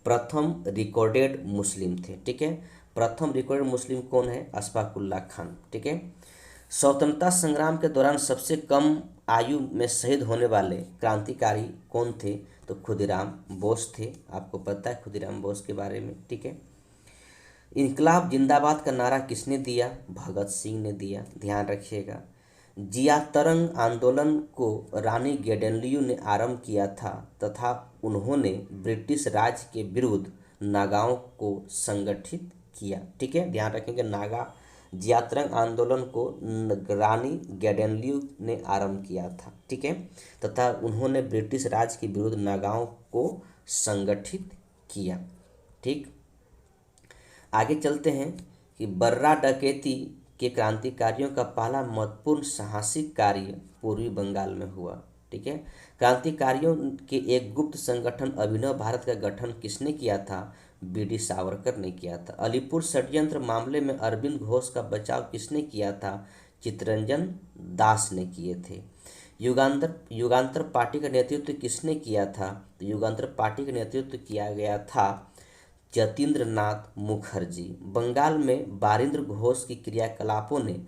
प्रथम रिकॉर्डेड मुस्लिम थे, ठीक है। प्रथम रिकॉर्डेड मुस्लिम कौन है? अशफाक उल्लाह खान, ठीक है। स्वतंत्रता संग्राम के दौरान सबसे कम आयु में शहीद होने वाले क्रांतिकारी कौन थे? तो खुदीराम बोस थे। आपको पता है खुदीराम बोस के बारे में, ठीक है। इनकलाब जिंदाबाद का नारा किसने दिया? भगत सिंह ने दिया, ध्यान रखिएगा। जिया तरंग आंदोलन को रानी गेडेनलियू ने आरंभ किया था तथा उन्होंने ब्रिटिश राज के विरुद्ध नागाओं को संगठित किया, ठीक है, ध्यान रखेंगे। जिया तरंग आंदोलन को रानी गेडेनलियू ने आरंभ किया था, ठीक है, तथा उन्होंने ब्रिटिश राज के विरुद्ध नागाओं को संगठित किया, ठीक। आगे चलते हैं कि बर्रा डकैती के क्रांतिकारियों का पहला महत्वपूर्ण साहसिक कार्य पूर्वी बंगाल में हुआ, ठीक है। क्रांतिकारियों के एक गुप्त संगठन अभिनव भारत का गठन किसने किया था? BD सावरकर ने किया था। अलीपुर षड्यंत्र मामले में अरविंद घोष का बचाव किसने किया था? चित्तरंजन दास ने किए थे। युगांतर पार्टी का नेतृत्व किसने किया था? तो युगांतर पार्टी का नेतृत्व किया गया था जतीन्द्र नाथ मुखर्जी। बंगाल में बारिंद्र घोष की क्रियाकलापों ने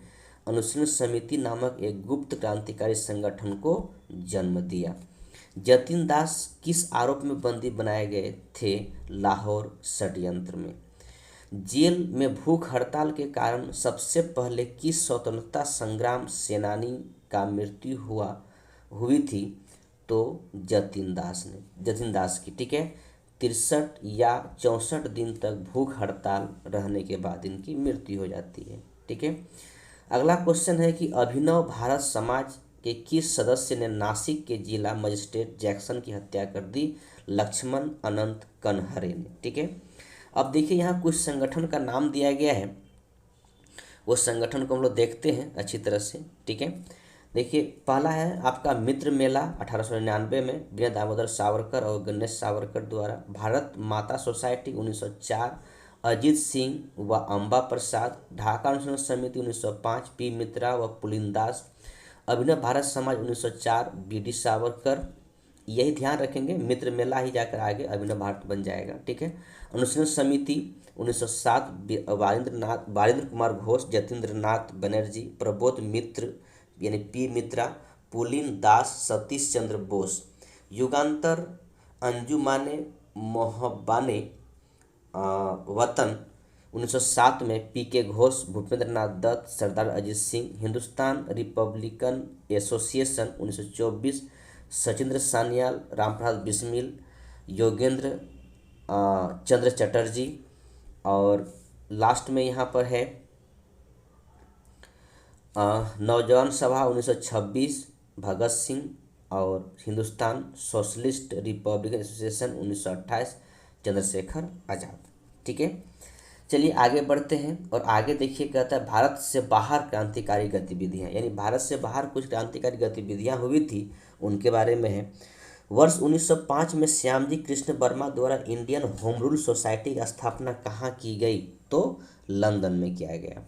अनुशीलन समिति नामक एक गुप्त क्रांतिकारी संगठन को जन्म दिया। जतीन दास किस आरोप में बंदी बनाए गए थे? लाहौर षड्यंत्र में। जेल में भूख हड़ताल के कारण सबसे पहले किस स्वतंत्रता संग्राम सेनानी का मृत्यु हुई थी? तो जतीन दास की, ठीक है। 63 या 64 दिन तक भूख हड़ताल रहने के बाद इनकी मृत्यु हो जाती है, ठीक है। अगला क्वेश्चन है कि अभिनव भारत समाज के किस सदस्य ने नासिक के जिला मजिस्ट्रेट जैक्सन की हत्या कर दी? लक्ष्मण अनंत कनहरे ने, ठीक है। अब देखिए यहाँ कुछ संगठन का नाम दिया गया है, वो संगठन को हम लोग देखते हैं अच्छी तरह से, ठीक है। देखिए पहला है आपका मित्र मेला 1899 में विनय दामोदर सावरकर और गणेश सावरकर द्वारा। भारत माता सोसाइटी 1904 अजीत सिंह व अम्बा प्रसाद। ढाका अनुशीलन समिति 1905 पी मित्रा व पुलिनदास। अभिनव भारत समाज 1904 BD सावरकर। यही ध्यान रखेंगे, मित्र मेला ही जाकर आगे अभिनव भारत बन जाएगा, ठीक है। अनुशीलन समिति 1907 बारिंद्र कुमार घोष, जतीन्द्र नाथ बनर्जी, प्रबोध मित्र यानी पी मित्रा, पुलिन दास, सतीश चंद्र बोस। युगांतर अंजुमाने मोहब्बाने वतन 1907 में PK घोष, भूपेंद्र नाथ दत्त, सरदार अजीत सिंह। हिंदुस्तान रिपब्लिकन एसोसिएशन 1924 सचिंद्र सान्याल, रामप्रसाद बिस्मिल, योगेंद्र चंद्र चटर्जी, और लास्ट में यहाँ पर है नौजवान सभा 1926 भगत सिंह, और Hindustan socialist republican association 1928 Chandrashekhar Azad. ठीक है, चलिए आगे बढ़ते हैं। और आगे देखिए कहता है भारत से बाहर क्रांतिकारी गतिविधियां, यानी भारत से बाहर कुछ क्रांतिकारी गतिविधियां हुई थी, उनके बारे में है। वर्ष 1905 में श्यामजी कृष्ण वर्मा द्वारा इंडियन होम रूल सोसाइटी की स्थापना कहाँ की गई? तो लंदन में किया गया।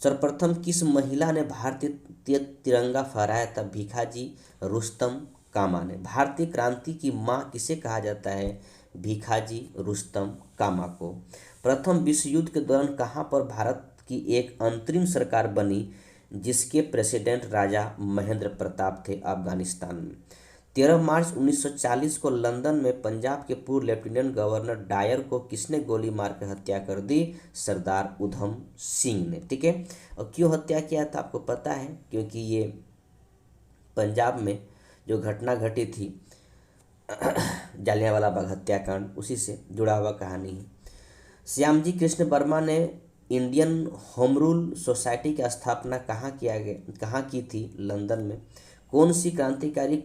सर्वप्रथम किस महिला ने भारतीय तिरंगा फहराया था? भीखाजी रुस्तम कामा ने। भारतीय क्रांति की मां किसे कहा जाता है? भीखाजी रुस्तम कामा को। प्रथम विश्व युद्ध के दौरान कहाँ पर भारत की एक अंतरिम सरकार बनी जिसके प्रेसिडेंट राजा महेंद्र प्रताप थे? अफगानिस्तान में। 13 मार्च 1940 को लंदन में पंजाब के पूर्व लेफ्टिनेंट गवर्नर डायर को किसने गोली मार कर हत्या कर दी? सरदार उधम सिंह ने। ठीक है, और क्यों हत्या किया था आपको पता है? क्योंकि ये पंजाब में जो घटना घटी थी जालियांवाला बाग हत्याकांड, उसी से जुड़ा हुआ कहानी है। श्यामजी कृष्ण वर्मा ने इंडियन होम रूल सोसाइटी की स्थापना कहाँ की थी? लंदन में। कौन सी क्रांतिकारी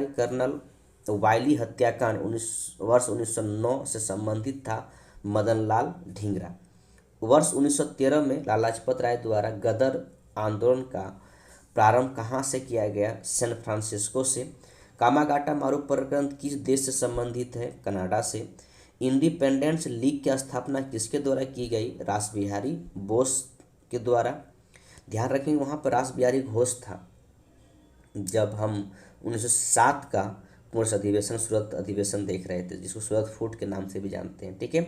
कर्नल वायली हत्याकांड वर्ष 1909 से संबंधित था? मदनलाल ढींगरा। वर्ष 1913 में लाला लाजपत राय द्वारा गदर आंदोलन का प्रारंभ कहाँ से किया गया? सैन फ्रांसिस्को से। कामागाटा मारू प्रकरण किस देश से संबंधित है? कनाडा से। इंडिपेंडेंस लीग की स्थापना किसके द्वारा की गई? रास बिहारी बोस के द्वारा। ध्यान रखेंगे वहाँ पर रास बिहारी घोष था जब हम 1907 का पुरुष अधिवेशन, सूरत अधिवेशन देख रहे थे, जिसको सूरत फूट के नाम से भी जानते हैं। ठीक है,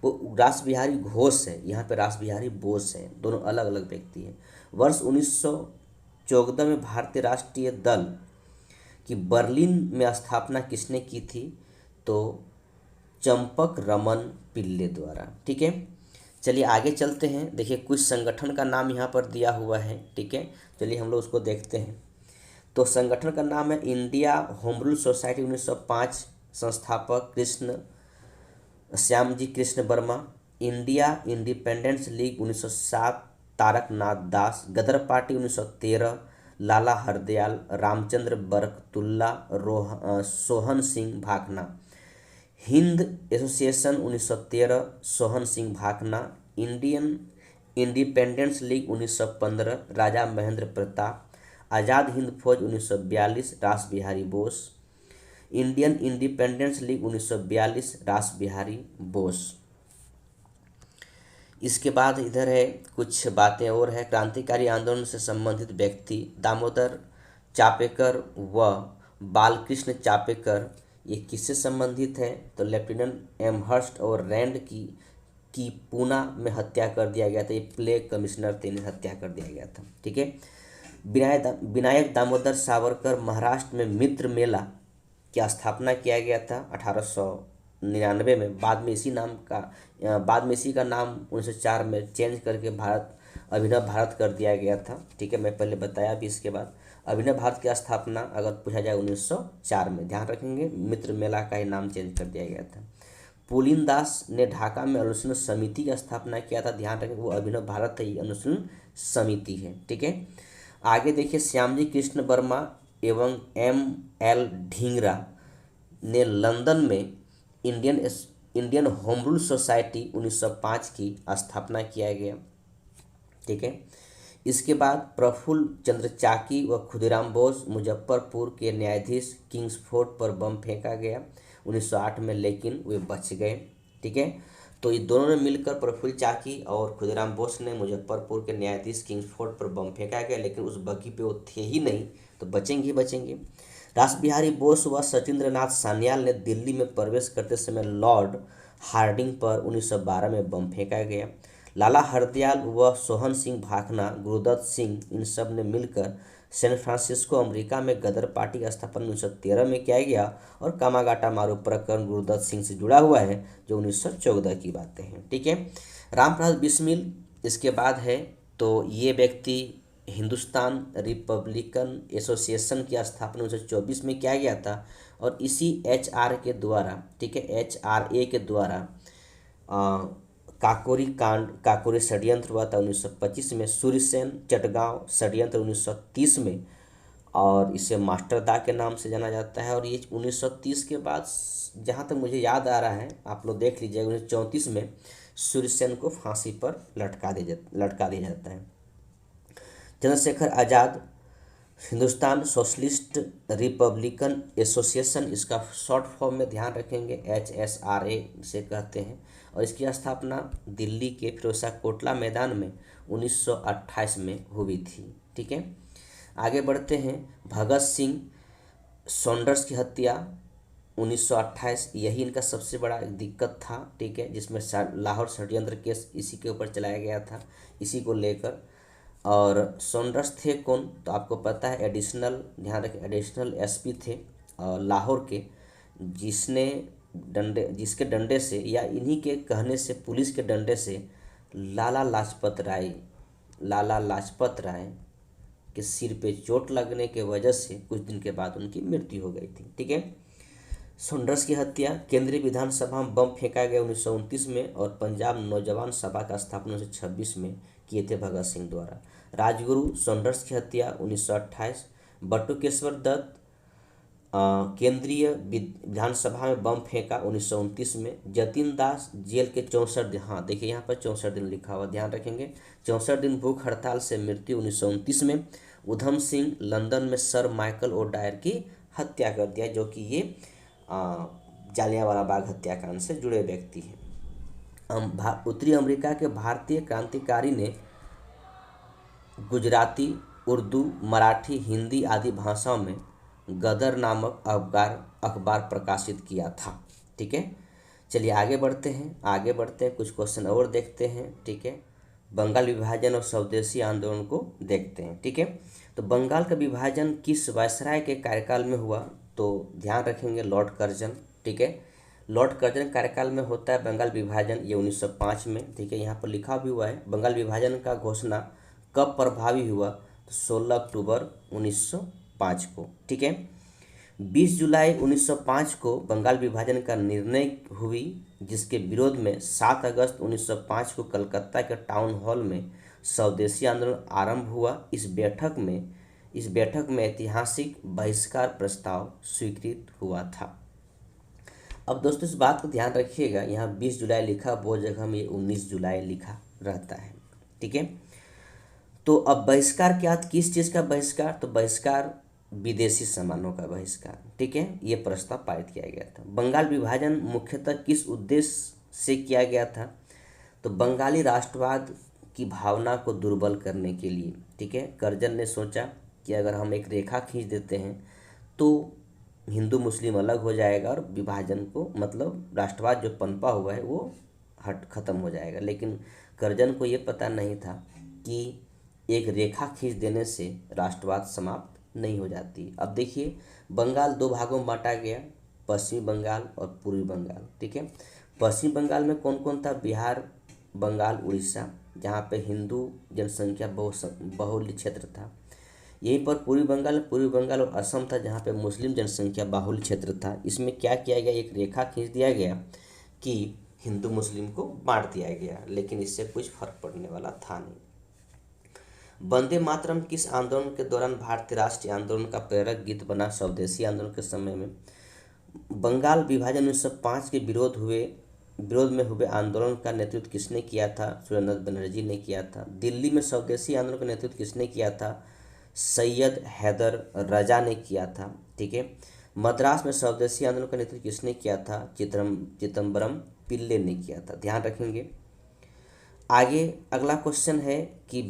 वो रास बिहारी घोष है, यहाँ पे रास बिहारी बोस है, दोनों अलग अलग व्यक्ति हैं। वर्ष 1914 में भारतीय राष्ट्रीय दल की बर्लिन में स्थापना किसने की थी? तो चंपक रमन पिल्ले द्वारा। ठीक है, चलिए आगे चलते हैं। देखिए कुछ संगठन का नाम यहाँ पर दिया हुआ है। ठीक है, चलिए हम लोग उसको देखते हैं। तो संगठन का नाम है इंडिया होम रूल सोसाइटी 1905, संस्थापक Shyamji Krishna Varma. India independence league 1907 Tarak Nath Das. Ghadar party 1913 Lala Hardayal, Ramchandra Barkatullah, Sohan Singh Bhakna. Hind association 1913 Sohan Singh Bhakna. Indian independence league 1915 Raja Mahendra Pratap. Azad Hind Fauj 1942 Ras Behari Bose. Indian independence league 1942 Ras Behari Bose. इसके बाद इधर है कुछ बातें और है। क्रांतिकारी आंदोलन से संबंधित व्यक्ति दामोदर चापेकर व बालकृष्ण चापेकर, ये किससे संबंधित है? तो लेफ्टिनेंट एमहर्स्ट और रैंड की पूना में हत्या कर दिया गया था। ये प्लेग कमिश्नर थे, इन्हें हत्या कर दिया गया था। ठीक है, विनायक दामोदर सावरकर महाराष्ट्र में मित्र मेला की स्थापना किया गया था 1899 में। बाद में इसी का नाम 1904 में चेंज करके अभिनव भारत कर दिया गया था। ठीक है, मैं पहले बताया भी। इसके बाद अभिनव भारत की स्थापना अगर पूछा जाए 1904 में, ध्यान रखेंगे मित्र मेला का ही नाम चेंज कर दिया गया था। पुलिन दास ने ढाका में अनुशीलन समिति की स्थापना किया था। ध्यान रखेंगे वो अभिनव भारत है, ये अनुशीलन समिति है। ठीक है, आगे देखिए श्यामजी कृष्ण वर्मा एवं M.L. ढींगरा ने लंदन में इंडियन होम रूल सोसाइटी 1905 की स्थापना किया गया। ठीक है, इसके बाद प्रफुल्ल चंद्र चाकी व खुदीराम बोस मुजफ्फरपुर के न्यायाधीश किंग्सफोर्ड पर बम फेंका गया 1908 में, लेकिन वे बच गए। ठीक है, तो ये दोनों ने मिलकर, प्रफुल्ल चाकी और खुदीराम बोस ने मुजफ्फरपुर के न्यायाधीश किंग्सफोर्ड पर बम फेंका गया, लेकिन उस बग्घी पे वो थे ही नहीं, तो बचेंगे। रास बिहारी बोस व सचिंद्रनाथ सान्याल ने दिल्ली में प्रवेश करते समय लॉर्ड हार्डिंग पर 1912 में बम फेंका गया। लाला हरदयाल व सोहन सिंह भाखना, गुरुदत्त सिंह, इन सब ने मिलकर सैन फ्रांसिस्को अमेरिका में गदर पार्टी का स्थापना 1913 में किया गया। और कामागाटा मारू प्रकरण गुरुदत्त सिंह से जुड़ा हुआ है, जो 1914 की बातें हैं। ठीक है, रामप्रसाद बिस्मिल इसके बाद है। तो ये व्यक्ति हिंदुस्तान रिपब्लिकन एसोसिएशन की स्थापना 1924 में किया गया था। और इसी HR के द्वारा, ठीक है, HRA के द्वारा काकोरी कांड, काकोरी षड्यंत्र हुआ था 1925 में। सूर्यसेन चटगांव षड्यंत्र 1930 में, और इसे मास्टरदा के नाम से जाना जाता है। और ये 1930 के बाद, जहाँ तक मुझे याद आ रहा है, आप लोग देख लीजिएगा, 1934 में सूर्यसेन को फांसी पर लटका दिया जाता है। Chandrashekhar Azad Hindustan socialist republican association, इसका शॉर्ट फॉर्म में ध्यान रखेंगे HSRA से कहते हैं। और इसकी स्थापना दिल्ली के फिरोजशाह कोटला मैदान में 1928 में हुई थी। ठीक है, आगे बढ़ते हैं। भगत सिंह सॉन्डर्स की हत्या 1928, यही इनका सबसे बड़ा दिक्कत था। ठीक है, जिसमें लाहौर षड्यंत्र केस इसी के ऊपर चलाया गया था, इसी को लेकर। और सॉन्डर्स थे कौन, तो आपको पता है, एडिशनल, ध्यान रखें, एडिशनल SP थे लाहौर के, जिसके डंडे से, या इन्हीं के कहने से, पुलिस के डंडे से लाला लाजपत राय के सिर पे चोट लगने के वजह से कुछ दिन के बाद उनकी मृत्यु हो गई थी। ठीक है, सॉन्डर्स की हत्या। केंद्रीय विधानसभा में बम फेंका गया 1929 में। और पंजाब नौजवान सभा का स्थापना 1926 में किए थे भगत सिंह द्वारा। राजगुरु सॉन्डर्स की हत्या 1928। बटुकेश्वर दत्त केंद्रीय विधानसभा में बम फेंका 1929 में। जतिन दास जेल के 64 दिन, हाँ देखिए यहाँ पर 64 दिन लिखा हुआ, ध्यान रखेंगे, 64 दिन भूख हड़ताल से मृत्यु 1929 में। उधम सिंह लंदन में सर माइकल ओडायर की हत्या कर दिया, जो कि ये जालियांवाला बाग हत्याकांड से जुड़े व्यक्ति हैं। उत्तरी अमेरिका के भारतीय क्रांतिकारी ने गुजराती, उर्दू, मराठी, हिंदी आदि भाषाओं में गदर नामक अखबार प्रकाशित किया था। ठीक है, चलिए आगे बढ़ते हैं, कुछ क्वेश्चन और देखते हैं। ठीक है, बंगाल विभाजन और स्वदेशी आंदोलन को देखते हैं। ठीक है, तो बंगाल का विभाजन किस वायसराय के कार्यकाल में हुआ, तो ध्यान रखेंगे लॉर्ड कर्जन। ठीक है, लॉर्ड कर्जन कार्यकाल में होता है बंगाल विभाजन, ये 1905 में। ठीक है, यहाँ पर लिखा भी हुआ है। बंगाल विभाजन का घोषणा कब प्रभावी हुआ, तो 16 अक्टूबर 1905 को। ठीक है, 20 जुलाई 1905 को बंगाल विभाजन का निर्णय हुई, जिसके विरोध में 7 अगस्त 1905 को कलकत्ता के टाउन हॉल में स्वदेशी आंदोलन आरंभ हुआ। इस बैठक में ऐतिहासिक बहिष्कार प्रस्ताव स्वीकृत हुआ था। अब दोस्तों इस बात को ध्यान रखिएगा, यहाँ 20 जुलाई लिखा, बहुत जगह में 19 जुलाई लिखा रहता है। ठीक है, तो अब बहिष्कार क्या, किस चीज़ का बहिष्कार, तो बहिष्कार विदेशी सामानों का बहिष्कार। ठीक है, ये प्रस्ताव पारित किया गया था। बंगाल विभाजन मुख्यतः किस उद्देश्य से किया गया था, तो बंगाली राष्ट्रवाद की भावना को दुर्बल करने के लिए। ठीक है, कर्जन ने सोचा कि अगर हम एक रेखा खींच देते हैं तो हिंदू मुस्लिम अलग हो जाएगा और विभाजन को, मतलब राष्ट्रवाद जो पनपा हुआ है वो खत्म हो जाएगा। लेकिन कर्जन को ये पता नहीं था कि एक रेखा खींच देने से राष्ट्रवाद समाप्त नहीं हो जाती। अब देखिए, बंगाल 2 भागों में बांटा गया, पश्चिमी बंगाल और पूर्वी बंगाल। ठीक है, पश्चिमी बंगाल में कौन कौन था, बिहार, बंगाल, उड़ीसा, जहाँ पे हिंदू जनसंख्या बहुल्य क्षेत्र था। यहीं पर पूर्वी बंगाल और असम था, जहाँ पे मुस्लिम जनसंख्या बाहुल्य क्षेत्र था। इसमें क्या किया गया, एक रेखा खींच दिया गया कि हिंदू मुस्लिम को बांट दिया गया, लेकिन इससे कुछ फर्क पड़ने वाला था नहीं। वंदे मातरम किस आंदोलन के दौरान भारतीय राष्ट्रीय आंदोलन का प्रेरक गीत बना, स्वदेशी आंदोलन के समय में। बंगाल विभाजन 1905 के विरोध में हुए आंदोलन का नेतृत्व किसने किया था, सुरेंद्र बनर्जी ने किया था। दिल्ली में स्वदेशी आंदोलन का नेतृत्व किसने किया था, सैयद हैदर रजा ने किया था। ठीक है, मद्रास में स्वदेशी आंदोलन का नेतृत्व किसने किया था, चिदम्बरम पिल्ले ने किया था, ध्यान रखेंगे। आगे अगला क्वेश्चन है कि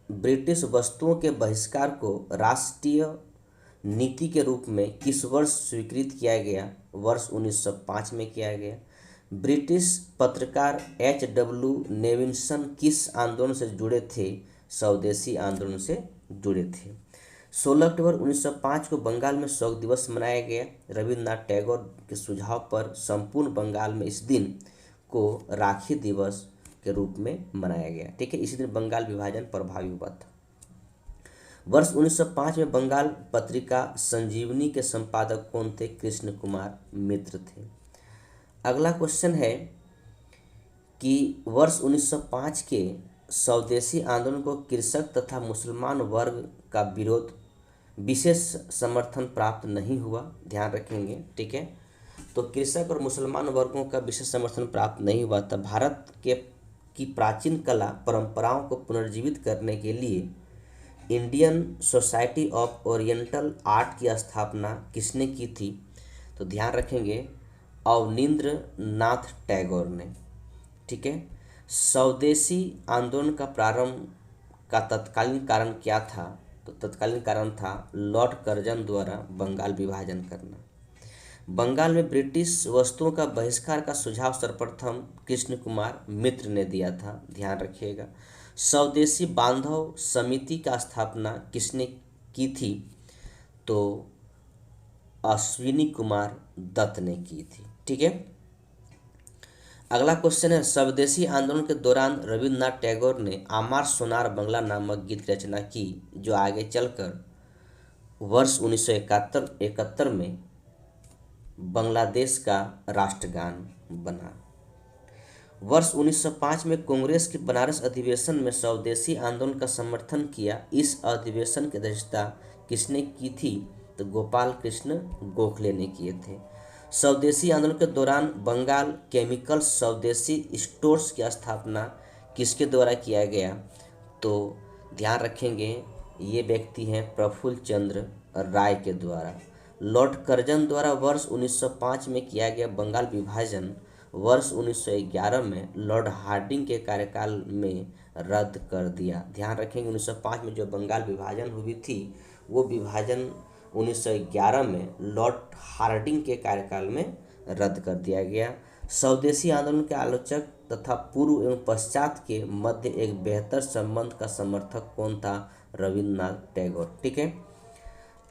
ब्रिटिश वस्तुओं के बहिष्कार को राष्ट्रीय नीति के रूप में किस वर्ष स्वीकृत किया गया, वर्ष 1905 में किया गया। ब्रिटिश पत्रकार HW नेविल्सन किस आंदोलन से जुड़े थे, स्वदेशी आंदोलन से जुड़े थे। 16 अक्टूबर 1905 को बंगाल में शोक दिवस मनाया गया। रविन्द्रनाथ टैगोर के सुझाव पर संपूर्ण बंगाल में इस दिन को राखी दिवस के रूप में मनाया गया। ठीक है, इसी दिन बंगाल विभाजन प्रभावी हुआ था। वर्ष 1905 में बंगाल पत्रिका संजीवनी के संपादक कौन थे? कृष्ण कुमार मित्र थे। अगला क्वेश्चन है कि वर्ष 1905 के स्वदेशी आंदोलन को कृषक तथा मुसलमान वर्ग का विरोध विशेष समर्थन प्राप्त नहीं हुआ, ध्यान रखेंगे, ठीक है। तो कृषक और मुसलमान वर्गों का विशेष समर्थन प्राप्त नहीं हुआ था। भारत के की प्राचीन कला परंपराओं को पुनर्जीवित करने के लिए Indian society of oriental art की स्थापना किसने की थी? तो ध्यान रखेंगे, अवनींद्र नाथ टैगोर ने, ठीक है। स्वदेशी आंदोलन का प्रारंभ का तत्कालीन कारण क्या था? तो तत्कालीन कारण था लॉर्ड कर्जन द्वारा बंगाल विभाजन करना। बंगाल में ब्रिटिश वस्तुओं का बहिष्कार का सुझाव सर्वप्रथम कृष्ण कुमार मित्र ने दिया था, ध्यान रखिएगा। स्वदेशी बांधव समिति का स्थापना किसने की थी? तो अश्विनी कुमार दत्त ने की थी, ठीक है। अगला क्वेश्चन है, स्वदेशी आंदोलन के दौरान रविन्द्रनाथ टैगोर ने आमार सोनार बंगला नामक गीत की रचना की, जो आगे चलकर वर्ष 1971 में बांग्लादेश का राष्ट्रगान बना। वर्ष 1905 में कांग्रेस के बनारस अधिवेशन में स्वदेशी आंदोलन का समर्थन किया। इस अधिवेशन की अध्यक्षता किसने की थी? तो गोपाल कृष्ण गोखले ने किए थे। स्वदेशी आंदोलन के दौरान बंगाल केमिकल्स स्वदेशी स्टोर्स की स्थापना किसके द्वारा किया गया? तो ध्यान रखेंगे, ये व्यक्ति हैं प्रफुल्ल चंद्र राय के द्वारा। लॉर्ड कर्जन द्वारा वर्ष 1905 में किया गया बंगाल विभाजन वर्ष 1911 में लॉर्ड हार्डिंग के कार्यकाल में रद्द कर दिया। ध्यान रखेंगे, 1905 में जो बंगाल विभाजन हुई थी वो विभाजन 1911 में लॉर्ड हार्डिंग के कार्यकाल में रद्द कर दिया गया। स्वदेशी आंदोलन के आलोचक तथा पूर्व एवं पश्चात के मध्य एक बेहतर संबंध का समर्थक कौन था? रविन्द्रनाथ टैगोर, ठीक है।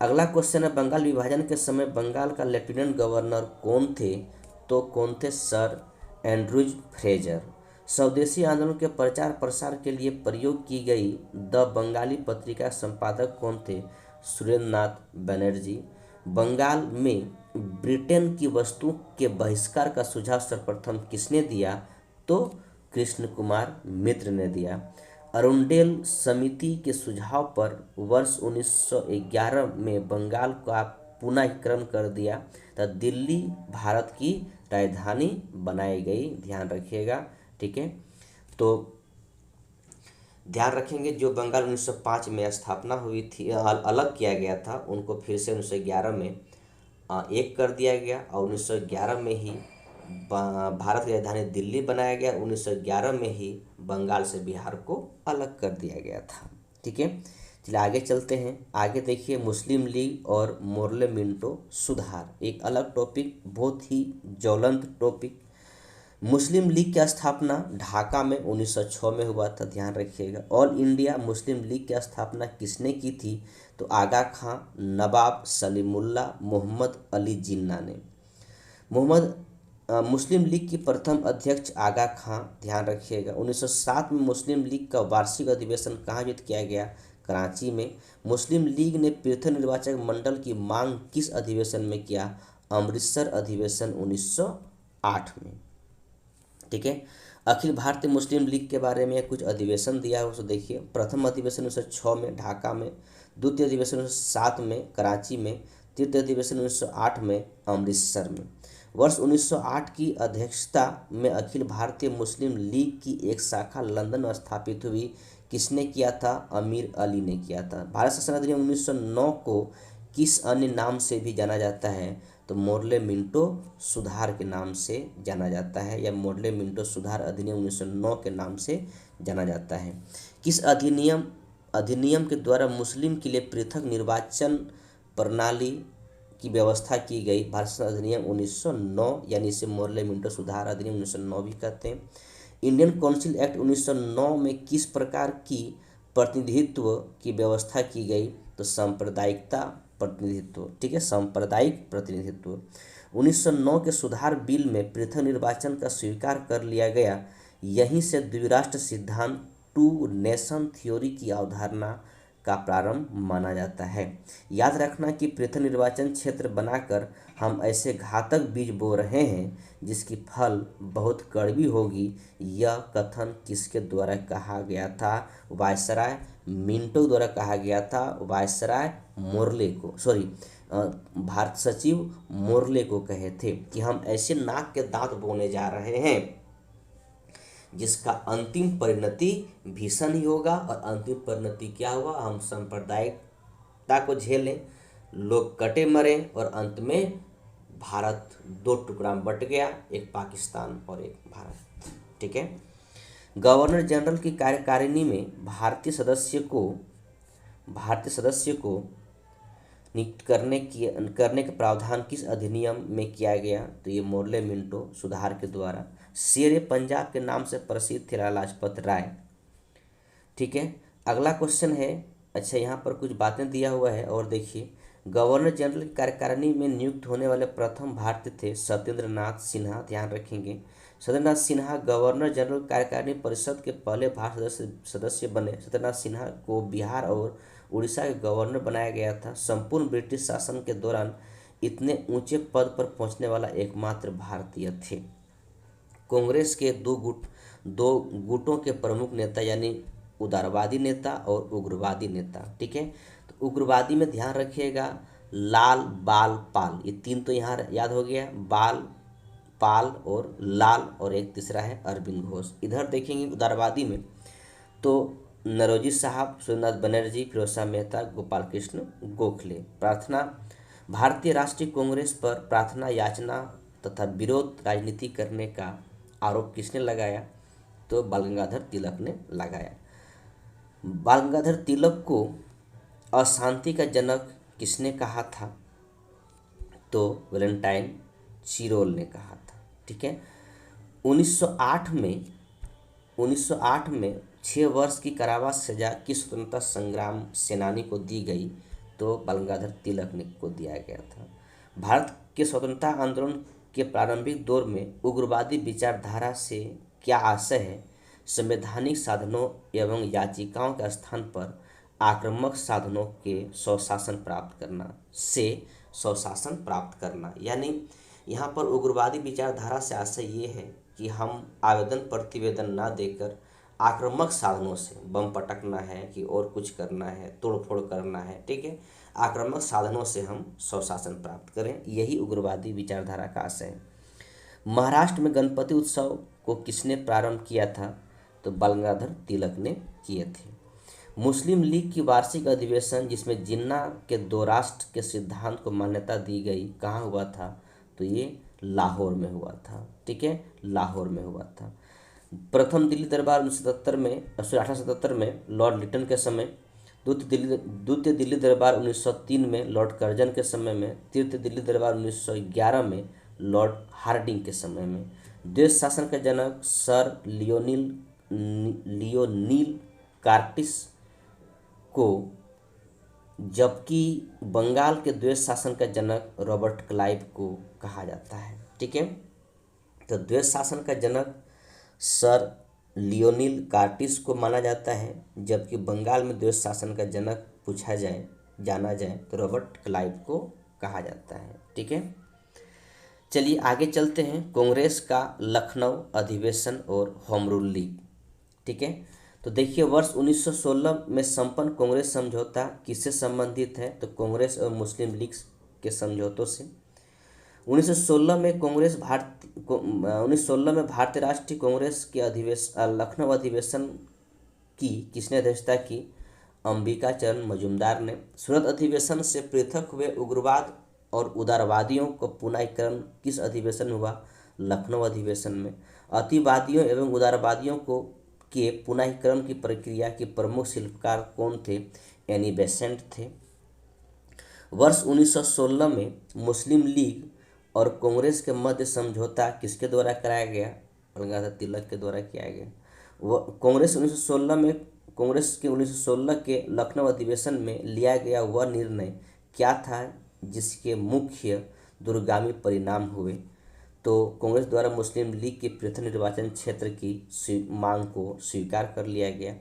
अगला क्वेश्चन है, बंगाल विभाजन के समय बंगाल का लेफ्टिनेंट गवर्नर कौन थे? तो कौन थे? Sir Andrews Fraser. स्वदेशी आंदोलन के प्रचार प्रसार के लिए प्रयोग की गई द बंगाली पत्रिका संपादक कौन थे? सुरेंद्रनाथ बनर्जी। बंगाल में ब्रिटेन की वस्तुओं के बहिष्कार का सुझाव सर्वप्रथम किसने दिया? तो कृष्ण कुमार मित्र ने दिया। अरुंडेल समिति के सुझाव पर वर्ष 1911 में बंगाल का पुनःकरण कर दिया तथा दिल्ली भारत की राजधानी बनाई गई, ध्यान रखिएगा, ठीक है। तो ध्यान रखेंगे, जो बंगाल 1905 में स्थापना हुई थी, अलग किया गया था, उनको फिर से 1911 में एक कर दिया गया और 1911 में ही भारत की राजधानी दिल्ली बनाया गया। 1911 में ही बंगाल से बिहार को अलग कर दिया गया था, ठीक है। चलिए आगे चलते हैं। आगे देखिए, मुस्लिम लीग और मोर्ले मिंटो सुधार, एक अलग टॉपिक, बहुत ही ज्वलंत टॉपिक। मुस्लिम लीग की स्थापना ढाका में 1906 में हुआ था, ध्यान रखिएगा। ऑल इंडिया मुस्लिम लीग की स्थापना किसने की थी? तो आगा खां, नवाब सलीमुल्लाह, मोहम्मद अली जिन्ना ने। मुस्लिम लीग की प्रथम अध्यक्ष आगा खां, ध्यान रखिएगा। 1907 में मुस्लिम लीग का वार्षिक अधिवेशन कहाँ आयोजित किया गया? कराची में। मुस्लिम लीग ने पृथक निर्वाचक मंडल की मांग किस अधिवेशन में किया? अमृतसर अधिवेशन 1908 में, ठीक है। अखिल भारतीय मुस्लिम लीग के बारे में कुछ अधिवेशन दिया है, उसको देखिए। प्रथम अधिवेशन 1906 में ढाका में, द्वितीय अधिवेशन 1907 में कराची में, तृतीय अधिवेशन 1908 में अमृतसर में। वर्ष 1908 की अध्यक्षता में अखिल भारतीय मुस्लिम लीग की एक शाखा लंदन में स्थापित हुई। किसने किया था? अमीर अली ने किया था। भारत शासन अधिनियम 1909 को किस अन्य नाम से भी जाना जाता है? तो मोर्ले मिंटो सुधार के नाम से जाना जाता है, या मोर्ले मिंटो सुधार अधिनियम 1909 के नाम से जाना जाता है। किस अधिनियम के द्वारा मुस्लिम के लिए पृथक निर्वाचन प्रणाली की व्यवस्था की गई? भारत शासन अधिनियम 1909, यानी इसे मोर्ले मिंटो सुधार अधिनियम 1909 भी कहते हैं। इंडियन काउंसिल एक्ट 1909 में किस प्रकार की प्रतिनिधित्व की व्यवस्था की गई? तो सांप्रदायिकता प्रतिनिधित्व, ठीक है, सांप्रदायिक प्रतिनिधित्व। 1909 के सुधार बिल में पृथक निर्वाचन का स्वीकार कर लिया गया। यहीं से द्विराष्ट्र सिद्धांत, टू नेशन थ्योरी की अवधारणा का प्रारंभ माना जाता है। याद रखना कि पृथक निर्वाचन क्षेत्र बनाकर हम ऐसे घातक बीज बो रहे हैं जिसकी फल बहुत कड़वी होगी। यह कथन किसके द्वारा कहा गया था? वायसराय मिंटो द्वारा कहा गया था। वायसराय मोर्ले को, सॉरी, भारत सचिव मोर्ले को कहे थे कि हम ऐसे नाक के दांत बोने जा रहे हैं जिसका अंतिम परिणति भीषण ही होगा। और अंतिम परिणति क्या हुआ? हम सांप्रदायिकता को झेलें, लोग कटे मरे और अंत में भारत दो टुकड़ा में बट गया, एक पाकिस्तान और एक भारत। ठीक है। गवर्नर जनरल की कार्यकारिणी में भारतीय सदस्य को नियुक्त करने का प्रावधान किस अधिनियम में किया गया? तो ये मोर्ले मिंटो सुधार के द्वारा। शेर पंजाब के नाम से प्रसिद्ध थे लाला लाजपत राय। ठीक है। अगला क्वेश्चन है, अच्छा यहाँ पर कुछ बातें दिया हुआ है और देखिए, गवर्नर जनरल की कार्यकारिणी में नियुक्त होने वाले प्रथम भारतीय थे सत्येंद्र नाथ सिन्हा। ध्यान रखेंगे, सत्येंद्र नाथ सिन्हा गवर्नर जनरल कार्यकारिणी परिषद के पहले भारत सदस्य बने। सत्येंद्र नाथ सिन्हा को बिहार और उड़ीसा के गवर्नर बनाया गया था। संपूर्ण ब्रिटिश शासन के दौरान इतने ऊंचे पद पर पहुंचने वाला एकमात्र भारतीय थे। कांग्रेस के दो गुटों के प्रमुख नेता यानी उदारवादी नेता और उग्रवादी नेता। ठीक है। तो उग्रवादी में ध्यान रखिएगा लाल, बाल, पाल, ये तीन तो यहाँ याद हो गया, बाल, पाल और लाल, और एक तीसरा है अरविंद घोष। इधर देखेंगे उदारवादी में तो नरोजी साहब, सुरेंद्रनाथ बनर्जी, फिरोज शाह मेहता, गोपाल कृष्ण गोखले। प्रार्थना, भारतीय राष्ट्रीय कांग्रेस पर प्रार्थना याचना तथा विरोध राजनीति करने का आरोप किसने लगाया? तो बाल गंगाधर तिलक ने लगाया। बाल गंगाधर तिलक को अशांति का जनक किसने कहा था? तो वैलेंटाइन चिरोल ने कहा था। ठीक है। 1908 में 6 वर्ष की कारावास सजा किस स्वतंत्रता संग्राम सेनानी को दी गई? तो बाल गंगाधर तिलक ने को दिया गया था। भारत के स्वतंत्रता आंदोलन के प्रारंभिक दौर में उग्रवादी विचारधारा से क्या आशय है? संवैधानिक साधनों एवं याचिकाओं के स्थान पर आक्रामक साधनों के स्वशासन प्राप्त करना। यानी यहाँ पर उग्रवादी विचारधारा से आशय ये है कि हम आवेदन प्रतिवेदन ना देकर आक्रामक साधनों से, बम पटकना है कि और कुछ करना है, तोड़फोड़ करना है, ठीक है, आक्रामक साधनों से हम स्वशासन प्राप्त करें, यही उग्रवादी विचारधारा का आशय है। महाराष्ट्र में गणपति उत्सव को किसने प्रारंभ किया था? तो बाल गंगाधर तिलक ने किए थे। मुस्लिम लीग की वार्षिक अधिवेशन जिसमें जिन्ना के 2 राष्ट्र के सिद्धांत को मान्यता दी गई, कहाँ हुआ था? तो ये लाहौर में हुआ था। ठीक है, लाहौर में हुआ था। प्रथम दिल्ली दरबार 1877 में लॉर्ड लिटन के समय, द्वितीय दिल्ली दरबार 1903 में लॉर्ड कर्जन के समय में, तृतीय दिल्ली दरबार 1911 में लॉर्ड हार्डिंग के समय में। देश शासन का जनक सर लियोनील कार्टिस को, जबकि बंगाल के द्वैत शासन का जनक रॉबर्ट क्लाइव को कहा जाता है। ठीक है, तो द्वैत शासन का जनक सर लियोनील कार्टिस को माना जाता है, जबकि बंगाल में द्वैत शासन का जनक जाना जाए तो रॉबर्ट क्लाइव को कहा जाता है। ठीक है, चलिए आगे चलते हैं। कांग्रेस का लखनऊ अधिवेशन और होम रूल लीग। ठीक है, तो देखिए वर्ष 1916 में संपन्न कांग्रेस समझौता किससे संबंधित है? तो कांग्रेस और मुस्लिम लीग के समझौतों से। 1916 में भारतीय राष्ट्रीय कांग्रेस के लखनऊ अधिवेशन की किसने अध्यक्षता की? अंबिका चरण मजूमदार ने। सूरत अधिवेशन से पृथक हुए उग्रवाद और उदारवादियों को पुनरीकरण किस अधिवेशन में हुआ? लखनऊ अधिवेशन में। अतिवादियों एवं उदारवादियों के पुनरीकरण की प्रक्रिया के प्रमुख शिल्पकार कौन थे? एनी बेसेंट थे। वर्ष 1916 में मुस्लिम लीग और कांग्रेस के मध्य समझौता किसके द्वारा कराया गया? गंगाधर तिलक के द्वारा किया गया। कांग्रेस के 1916 के लखनऊ अधिवेशन में लिया गया वह निर्णय क्या था जिसके मुख्य दूरगामी परिणाम हुए? तो कांग्रेस द्वारा मुस्लिम लीग के पृथक निर्वाचन क्षेत्र की मांग को स्वीकार कर लिया गया।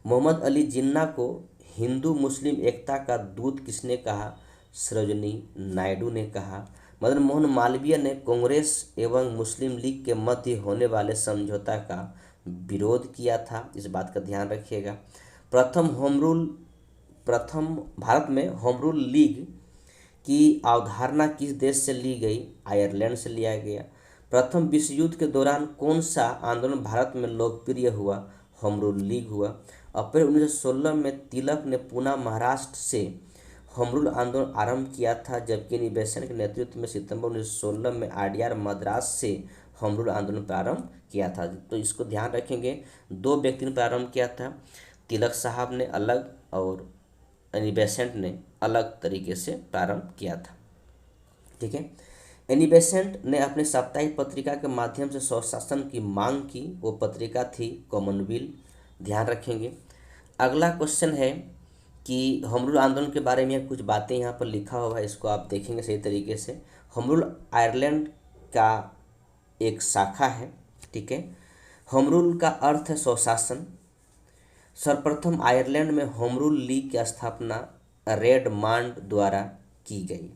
मोहम्मद अली जिन्ना को हिंदू मुस्लिम एकता का दूत किसने कहा? सरोजिनी नायडू ने कहा। मदन मोहन मालवीय ने कांग्रेस एवं मुस्लिम लीग के मध्य होने वाले समझौता का विरोध किया था, इस बात का ध्यान रखिएगा। प्रथम भारत में होम रूल लीग की अवधारणा किस देश से ली गई? आयरलैंड से लिया गया। प्रथम विश्व युद्ध के दौरान कौन सा आंदोलन भारत में लोकप्रिय हुआ? होम रूल लीग हुआ। अप्रैल 1916 में तिलक ने पुणे महाराष्ट्र से होम रूल आंदोलन आरंभ किया था, जबकि एनी बेसेंट के नेतृत्व में सितंबर 1916 में आरडीआर मद्रास से होम रूल आंदोलन प्रारंभ किया था। तो इसको ध्यान रखेंगे, दो व्यक्ति ने प्रारंभ किया था, तिलक साहब ने अलग और एनी बेसेंट ने अलग तरीके से प्रारंभ किया था। ठीक है, एनी बेसेंट ने अपने साप्ताहिक पत्रिका के माध्यम से स्वशासन की मांग की, वो पत्रिका थी कॉमनवेल्थ, ध्यान रखेंगे। अगला क्वेश्चन है कि होम रूल आंदोलन के बारे में कुछ बातें यहाँ पर लिखा हुआ है, इसको आप देखेंगे सही तरीके से। होम रूल आयरलैंड का एक शाखा है। ठीक है, होम रूल का अर्थ है स्वशासन। सर्वप्रथम आयरलैंड में होम रूल लीग की स्थापना रेडमांड द्वारा की गई।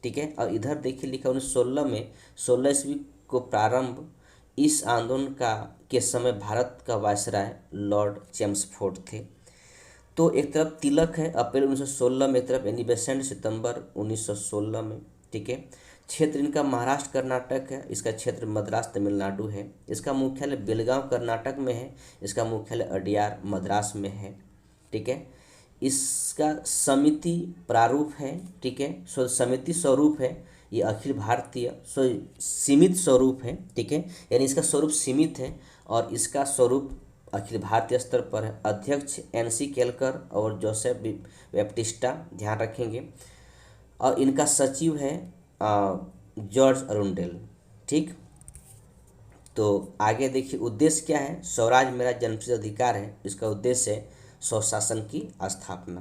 ठीक है, और इधर देखिए लिखा 1916 में 16 ईस्वी को प्रारंभ। इस आंदोलन के समय भारत का वायसराय लॉर्ड चेम्सफोर्ड थे। तो एक तरफ तिलक है अप्रैल 1916 में, एक तरफ एनी बेसेंट सितंबर 1916 में। ठीक है, क्षेत्र इनका महाराष्ट्र कर्नाटक है, इसका क्षेत्र मद्रास तमिलनाडु है। इसका मुख्यालय बेलगांव कर्नाटक में है, इसका मुख्यालय अडियार मद्रास में है। ठीक है, इसका समिति प्रारूप है। ठीक है, समिति स्वरूप है, ये अखिल भारतीय सीमित स्वरूप है। ठीक है, यानी इसका स्वरूप सीमित है और इसका स्वरूप अखिल भारतीय स्तर पर है। अध्यक्ष एनसी केलकर और जोसेफ बैप्टिस्टा, ध्यान रखेंगे। और इनका सचिव है जॉर्ज अरुंडेल। ठीक, तो आगे देखिए उद्देश्य क्या है? स्वराज मेरा जन्मसिद्ध अधिकार है, इसका उद्देश्य है स्वशासन की स्थापना।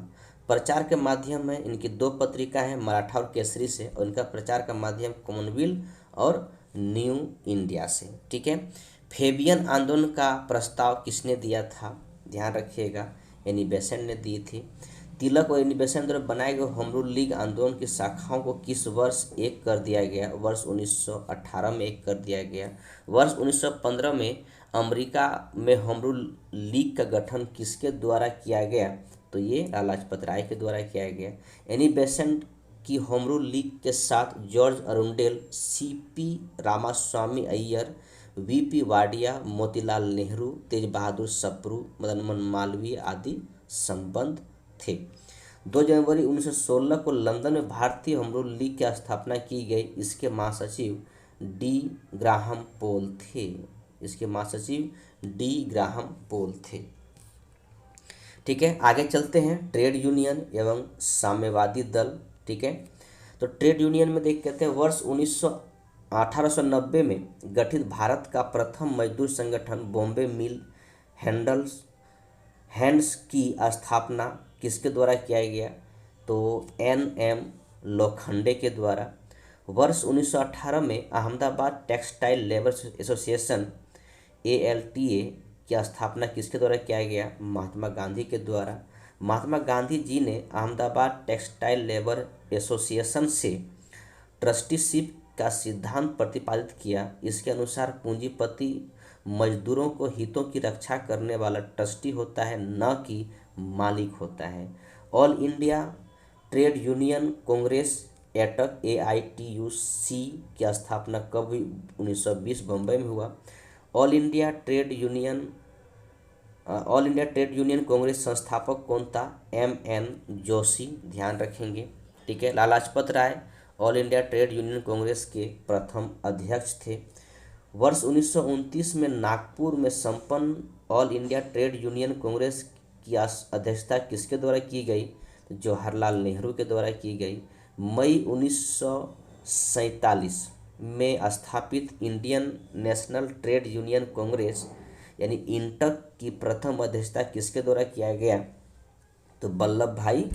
प्रचार के माध्यम में इनकी दो पत्रिका हैं, मराठा और केसरी से, और इनका प्रचार का माध्यम कॉमनवेल्थ और न्यू इंडिया से। ठीक है, फेबियन आंदोलन का प्रस्ताव किसने दिया था? ध्यान रखिएगा, एनी बेसेंट ने दी थी। तिलक और एनी बेसेंट द्वारा बनाए गए होम रूल लीग आंदोलन की शाखाओं को किस वर्ष एक कर दिया गया? वर्ष 1918 में एक कर दिया गया। वर्ष 1915 में अमेरिका में होम रूल लीग का गठन किसके द्वारा किया गया? तो ये लाला लाजपत राय के द्वारा किया गया। एनी बेसेंट की होम रूल लीग के साथ George Arundale, CP Ramaswamy Iyer, VP Wadia, Motilal Nehru, Tej Bahadur Sapru, Madan Mohan Malaviya आदि संबंध थे। 2 जनवरी 1916 को लंदन में भारतीय होम रूल लीग की स्थापना की गई। इसके महासचिव डी ग्राहम पोल थे। इसके महासचिव डी ग्राहम पोल थे। ठीक है, आगे चलते हैं ट्रेड यूनियन एवं साम्यवादी दल। ठीक है, तो ट्रेड यूनियन में देख कहते हैं वर्ष 1890 में गठित भारत का प्रथम मजदूर संगठन बॉम्बे मिल हैंड्स की स्थापना किसके द्वारा किया गया? तो एन.एम. लोखंडे के द्वारा। वर्ष 1918 में Ahmedabad textile labour association ALTA की स्थापना किसके द्वारा किया गया? महात्मा गांधी के द्वारा। महात्मा गांधी जी ने अहमदाबाद टेक्सटाइल लेबर एसोसिएशन से ट्रस्टीशिप का सिद्धांत प्रतिपादित किया। इसके अनुसार पूंजीपति मजदूरों को हितों की रक्षा करने वाला ट्रस्टी होता है, न कि मालिक होता है। All India trade union Congress AITUC AITUC की स्थापना कब हुई? 1920 बम्बई में हुआ। All India trade union Congress संस्थापक कौन था? MN जोशी, ध्यान रखेंगे। ठीक है, Lala Lajpat Rai all India trade union Congress के प्रथम अध्यक्ष थे। वर्ष 1929 में नागपुर में संपन्न all India trade union Congress की अध्यक्षता किसके द्वारा की गई? जवाहरलाल नेहरू के द्वारा की गई। मई 1947 में स्थापित Indian national trade union Congress यानी इंटक की प्रथम अध्यक्षता किसके द्वारा किया गया? तो वल्लभ भाई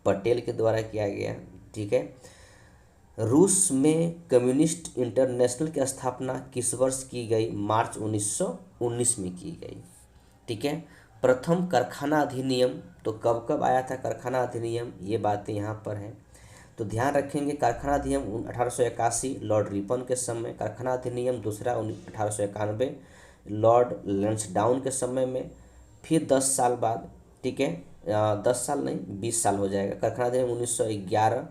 पटेल के द्वारा किया गया। ठीक है, रूस में कम्युनिस्ट इंटरनेशनल की स्थापना किस वर्ष की गई? मार्च 1919 में की गई। ठीक है, प्रथम कारखाना अधिनियम, तो कब कब आया था कारखाना अधिनियम, ये बातें यहाँ पर हैं। तो ध्यान रखेंगे कारखाना अधिनियम 1881 लॉर्ड रिपन के समय, कारखाना अधिनियम दूसरा 1891 लॉर्ड लैंसडाउन के समय में, फिर 10 साल बाद, ठीक है, 10 साल नहीं 20 साल हो जाएगा, कारखाना अधिनियम 1911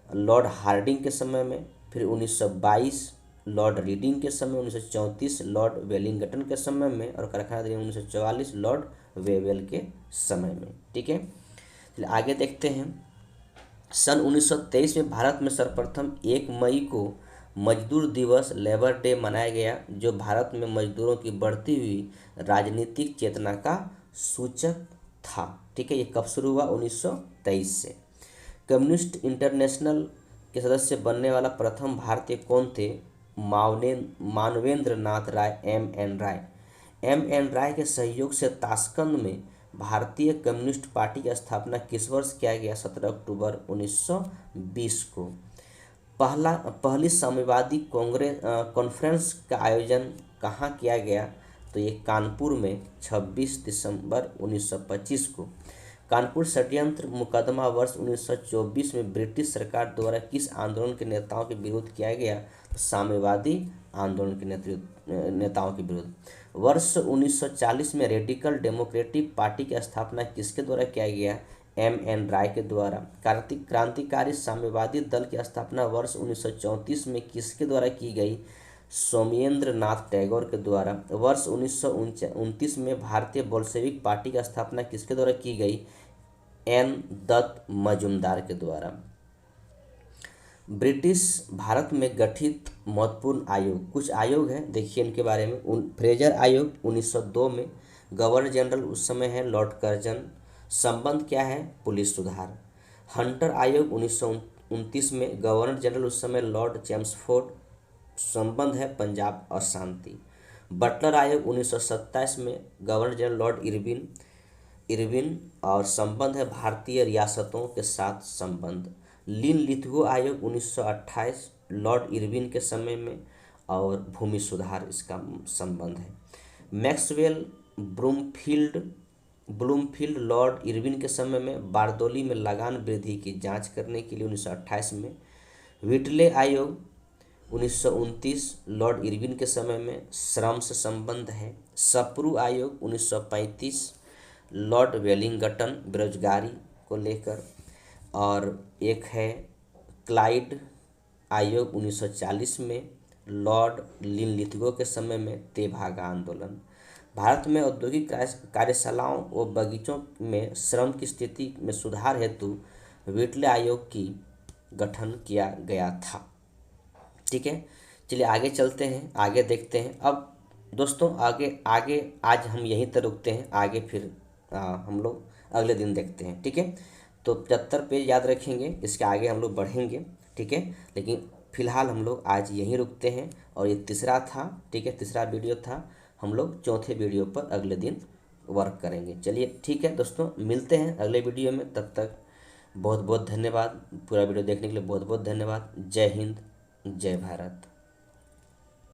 लॉर्ड हार्डिंग के समय में, फिर 1922 लॉर्ड रीडिंग के समय, 1934 लॉर्ड वेलिंगटन के समय में, और कारखाना अधिनियम 1944 लॉर्ड वेवेल के समय में, ठीक है। चलिए आगे देखते हैं। सन 1923 में भारत में सर्वप्रथम 1 मई को मजदूर दिवस लेबर डे मनाया गया, जो भारत में मजदूरों की बढ़ती हुई राजनीतिक चेतना का सूचक था, ठीक है। ये कब शुरू हुआ? 1923 से। कम्युनिस्ट इंटरनेशनल के सदस्य बनने वाला प्रथम भारतीय कौन थे? मानवेंद्र नाथ राय, M.N. राय। M.N. राय के सहयोग से ताशकंद में भारतीय कम्युनिस्ट पार्टी की स्थापना किस वर्ष किया गया? 17 अक्टूबर 1920 को। पहली साम्यवादी कॉन्फ्रेंस का आयोजन कहाँ किया गया? तो ये कानपुर में 26 दिसंबर 1925 को। कानपुर षड्यंत्र मुकदमा वर्ष 1924 में ब्रिटिश सरकार द्वारा किस आंदोलन के नेताओं के विरुद्ध किया गया? तो साम्यवादी आंदोलन के नेताओं के विरुद्ध। वर्ष 1940 में रेडिकल डेमोक्रेटिक पार्टी की स्थापना किसके द्वारा किया गया? M.N. राय के द्वारा। क्रांतिकारी साम्यवादी दल की स्थापना वर्ष 1934 में किसके द्वारा की गई? सोमेंद्र नाथ टैगोर के द्वारा। वर्ष 1929 में भारतीय बोल्शेविक पार्टी की स्थापना किसके द्वारा की गई? N. दत्त मजुमदार के द्वारा। ब्रिटिश भारत में गठित महत्वपूर्ण आयोग, कुछ आयोग हैं, देखिए इनके बारे में। फ्रेजर आयोग 1902 में, गवर्नर जनरल उस समय है लॉर्ड कर्जन। संबंध क्या है? पुलिस सुधार। हंटर आयोग 1929 में, गवर्नर जनरल उस समय लॉर्ड चेम्सफोर्ड। संबंध है पंजाब अशांति। बटलर आयोग 1927 में, गवर्नर जनरल लॉर्ड इरविन और संबंध है भारतीय रियासतों के साथ संबंध। लिन लिथगो आयोग 1928 लॉर्ड इरविन के समय में, और भूमि सुधार इसका संबंध है। मैक्सवेल ब्लूमफील्ड लॉर्ड इरविन के समय में, बारदोली में लगान वृद्धि की जांच करने के लिए 1928 में। व्हिटले आयोग 1929 लॉर्ड इरविन के समय में, श्रम से संबंध है। सप्रू आयोग 1935 लॉर्ड वेलिंगटन, बेरोजगारी को लेकर। और एक है क्लाइड आयोग 1940 में, लॉर्ड लिनलिथगो के समय में, तेभागा आंदोलन। भारत में औद्योगिक कार्यशालाओं व बगीचों में श्रम की स्थिति में सुधार हेतु व्हिटले आयोग की गठन किया गया था, ठीक है। चलिए आगे चलते हैं, आगे देखते हैं। अब दोस्तों आगे आज हम यहीं तक रुकते हैं, आगे फिर हम लोग अगले दिन देखते हैं, ठीक है। तो 75 पेज याद रखेंगे, इसके आगे हम लोग बढ़ेंगे, ठीक है। लेकिन फिलहाल हम लोग आज यहीं रुकते हैं, और ये तीसरा था, ठीक है, तीसरा वीडियो था। हम लोग चौथे वीडियो पर अगले दिन वर्क करेंगे। चलिए ठीक है दोस्तों, मिलते हैं अगले वीडियो में। तब तक बहुत बहुत धन्यवाद, पूरा वीडियो देखने के लिए बहुत बहुत धन्यवाद। जय हिंद, जय भारत।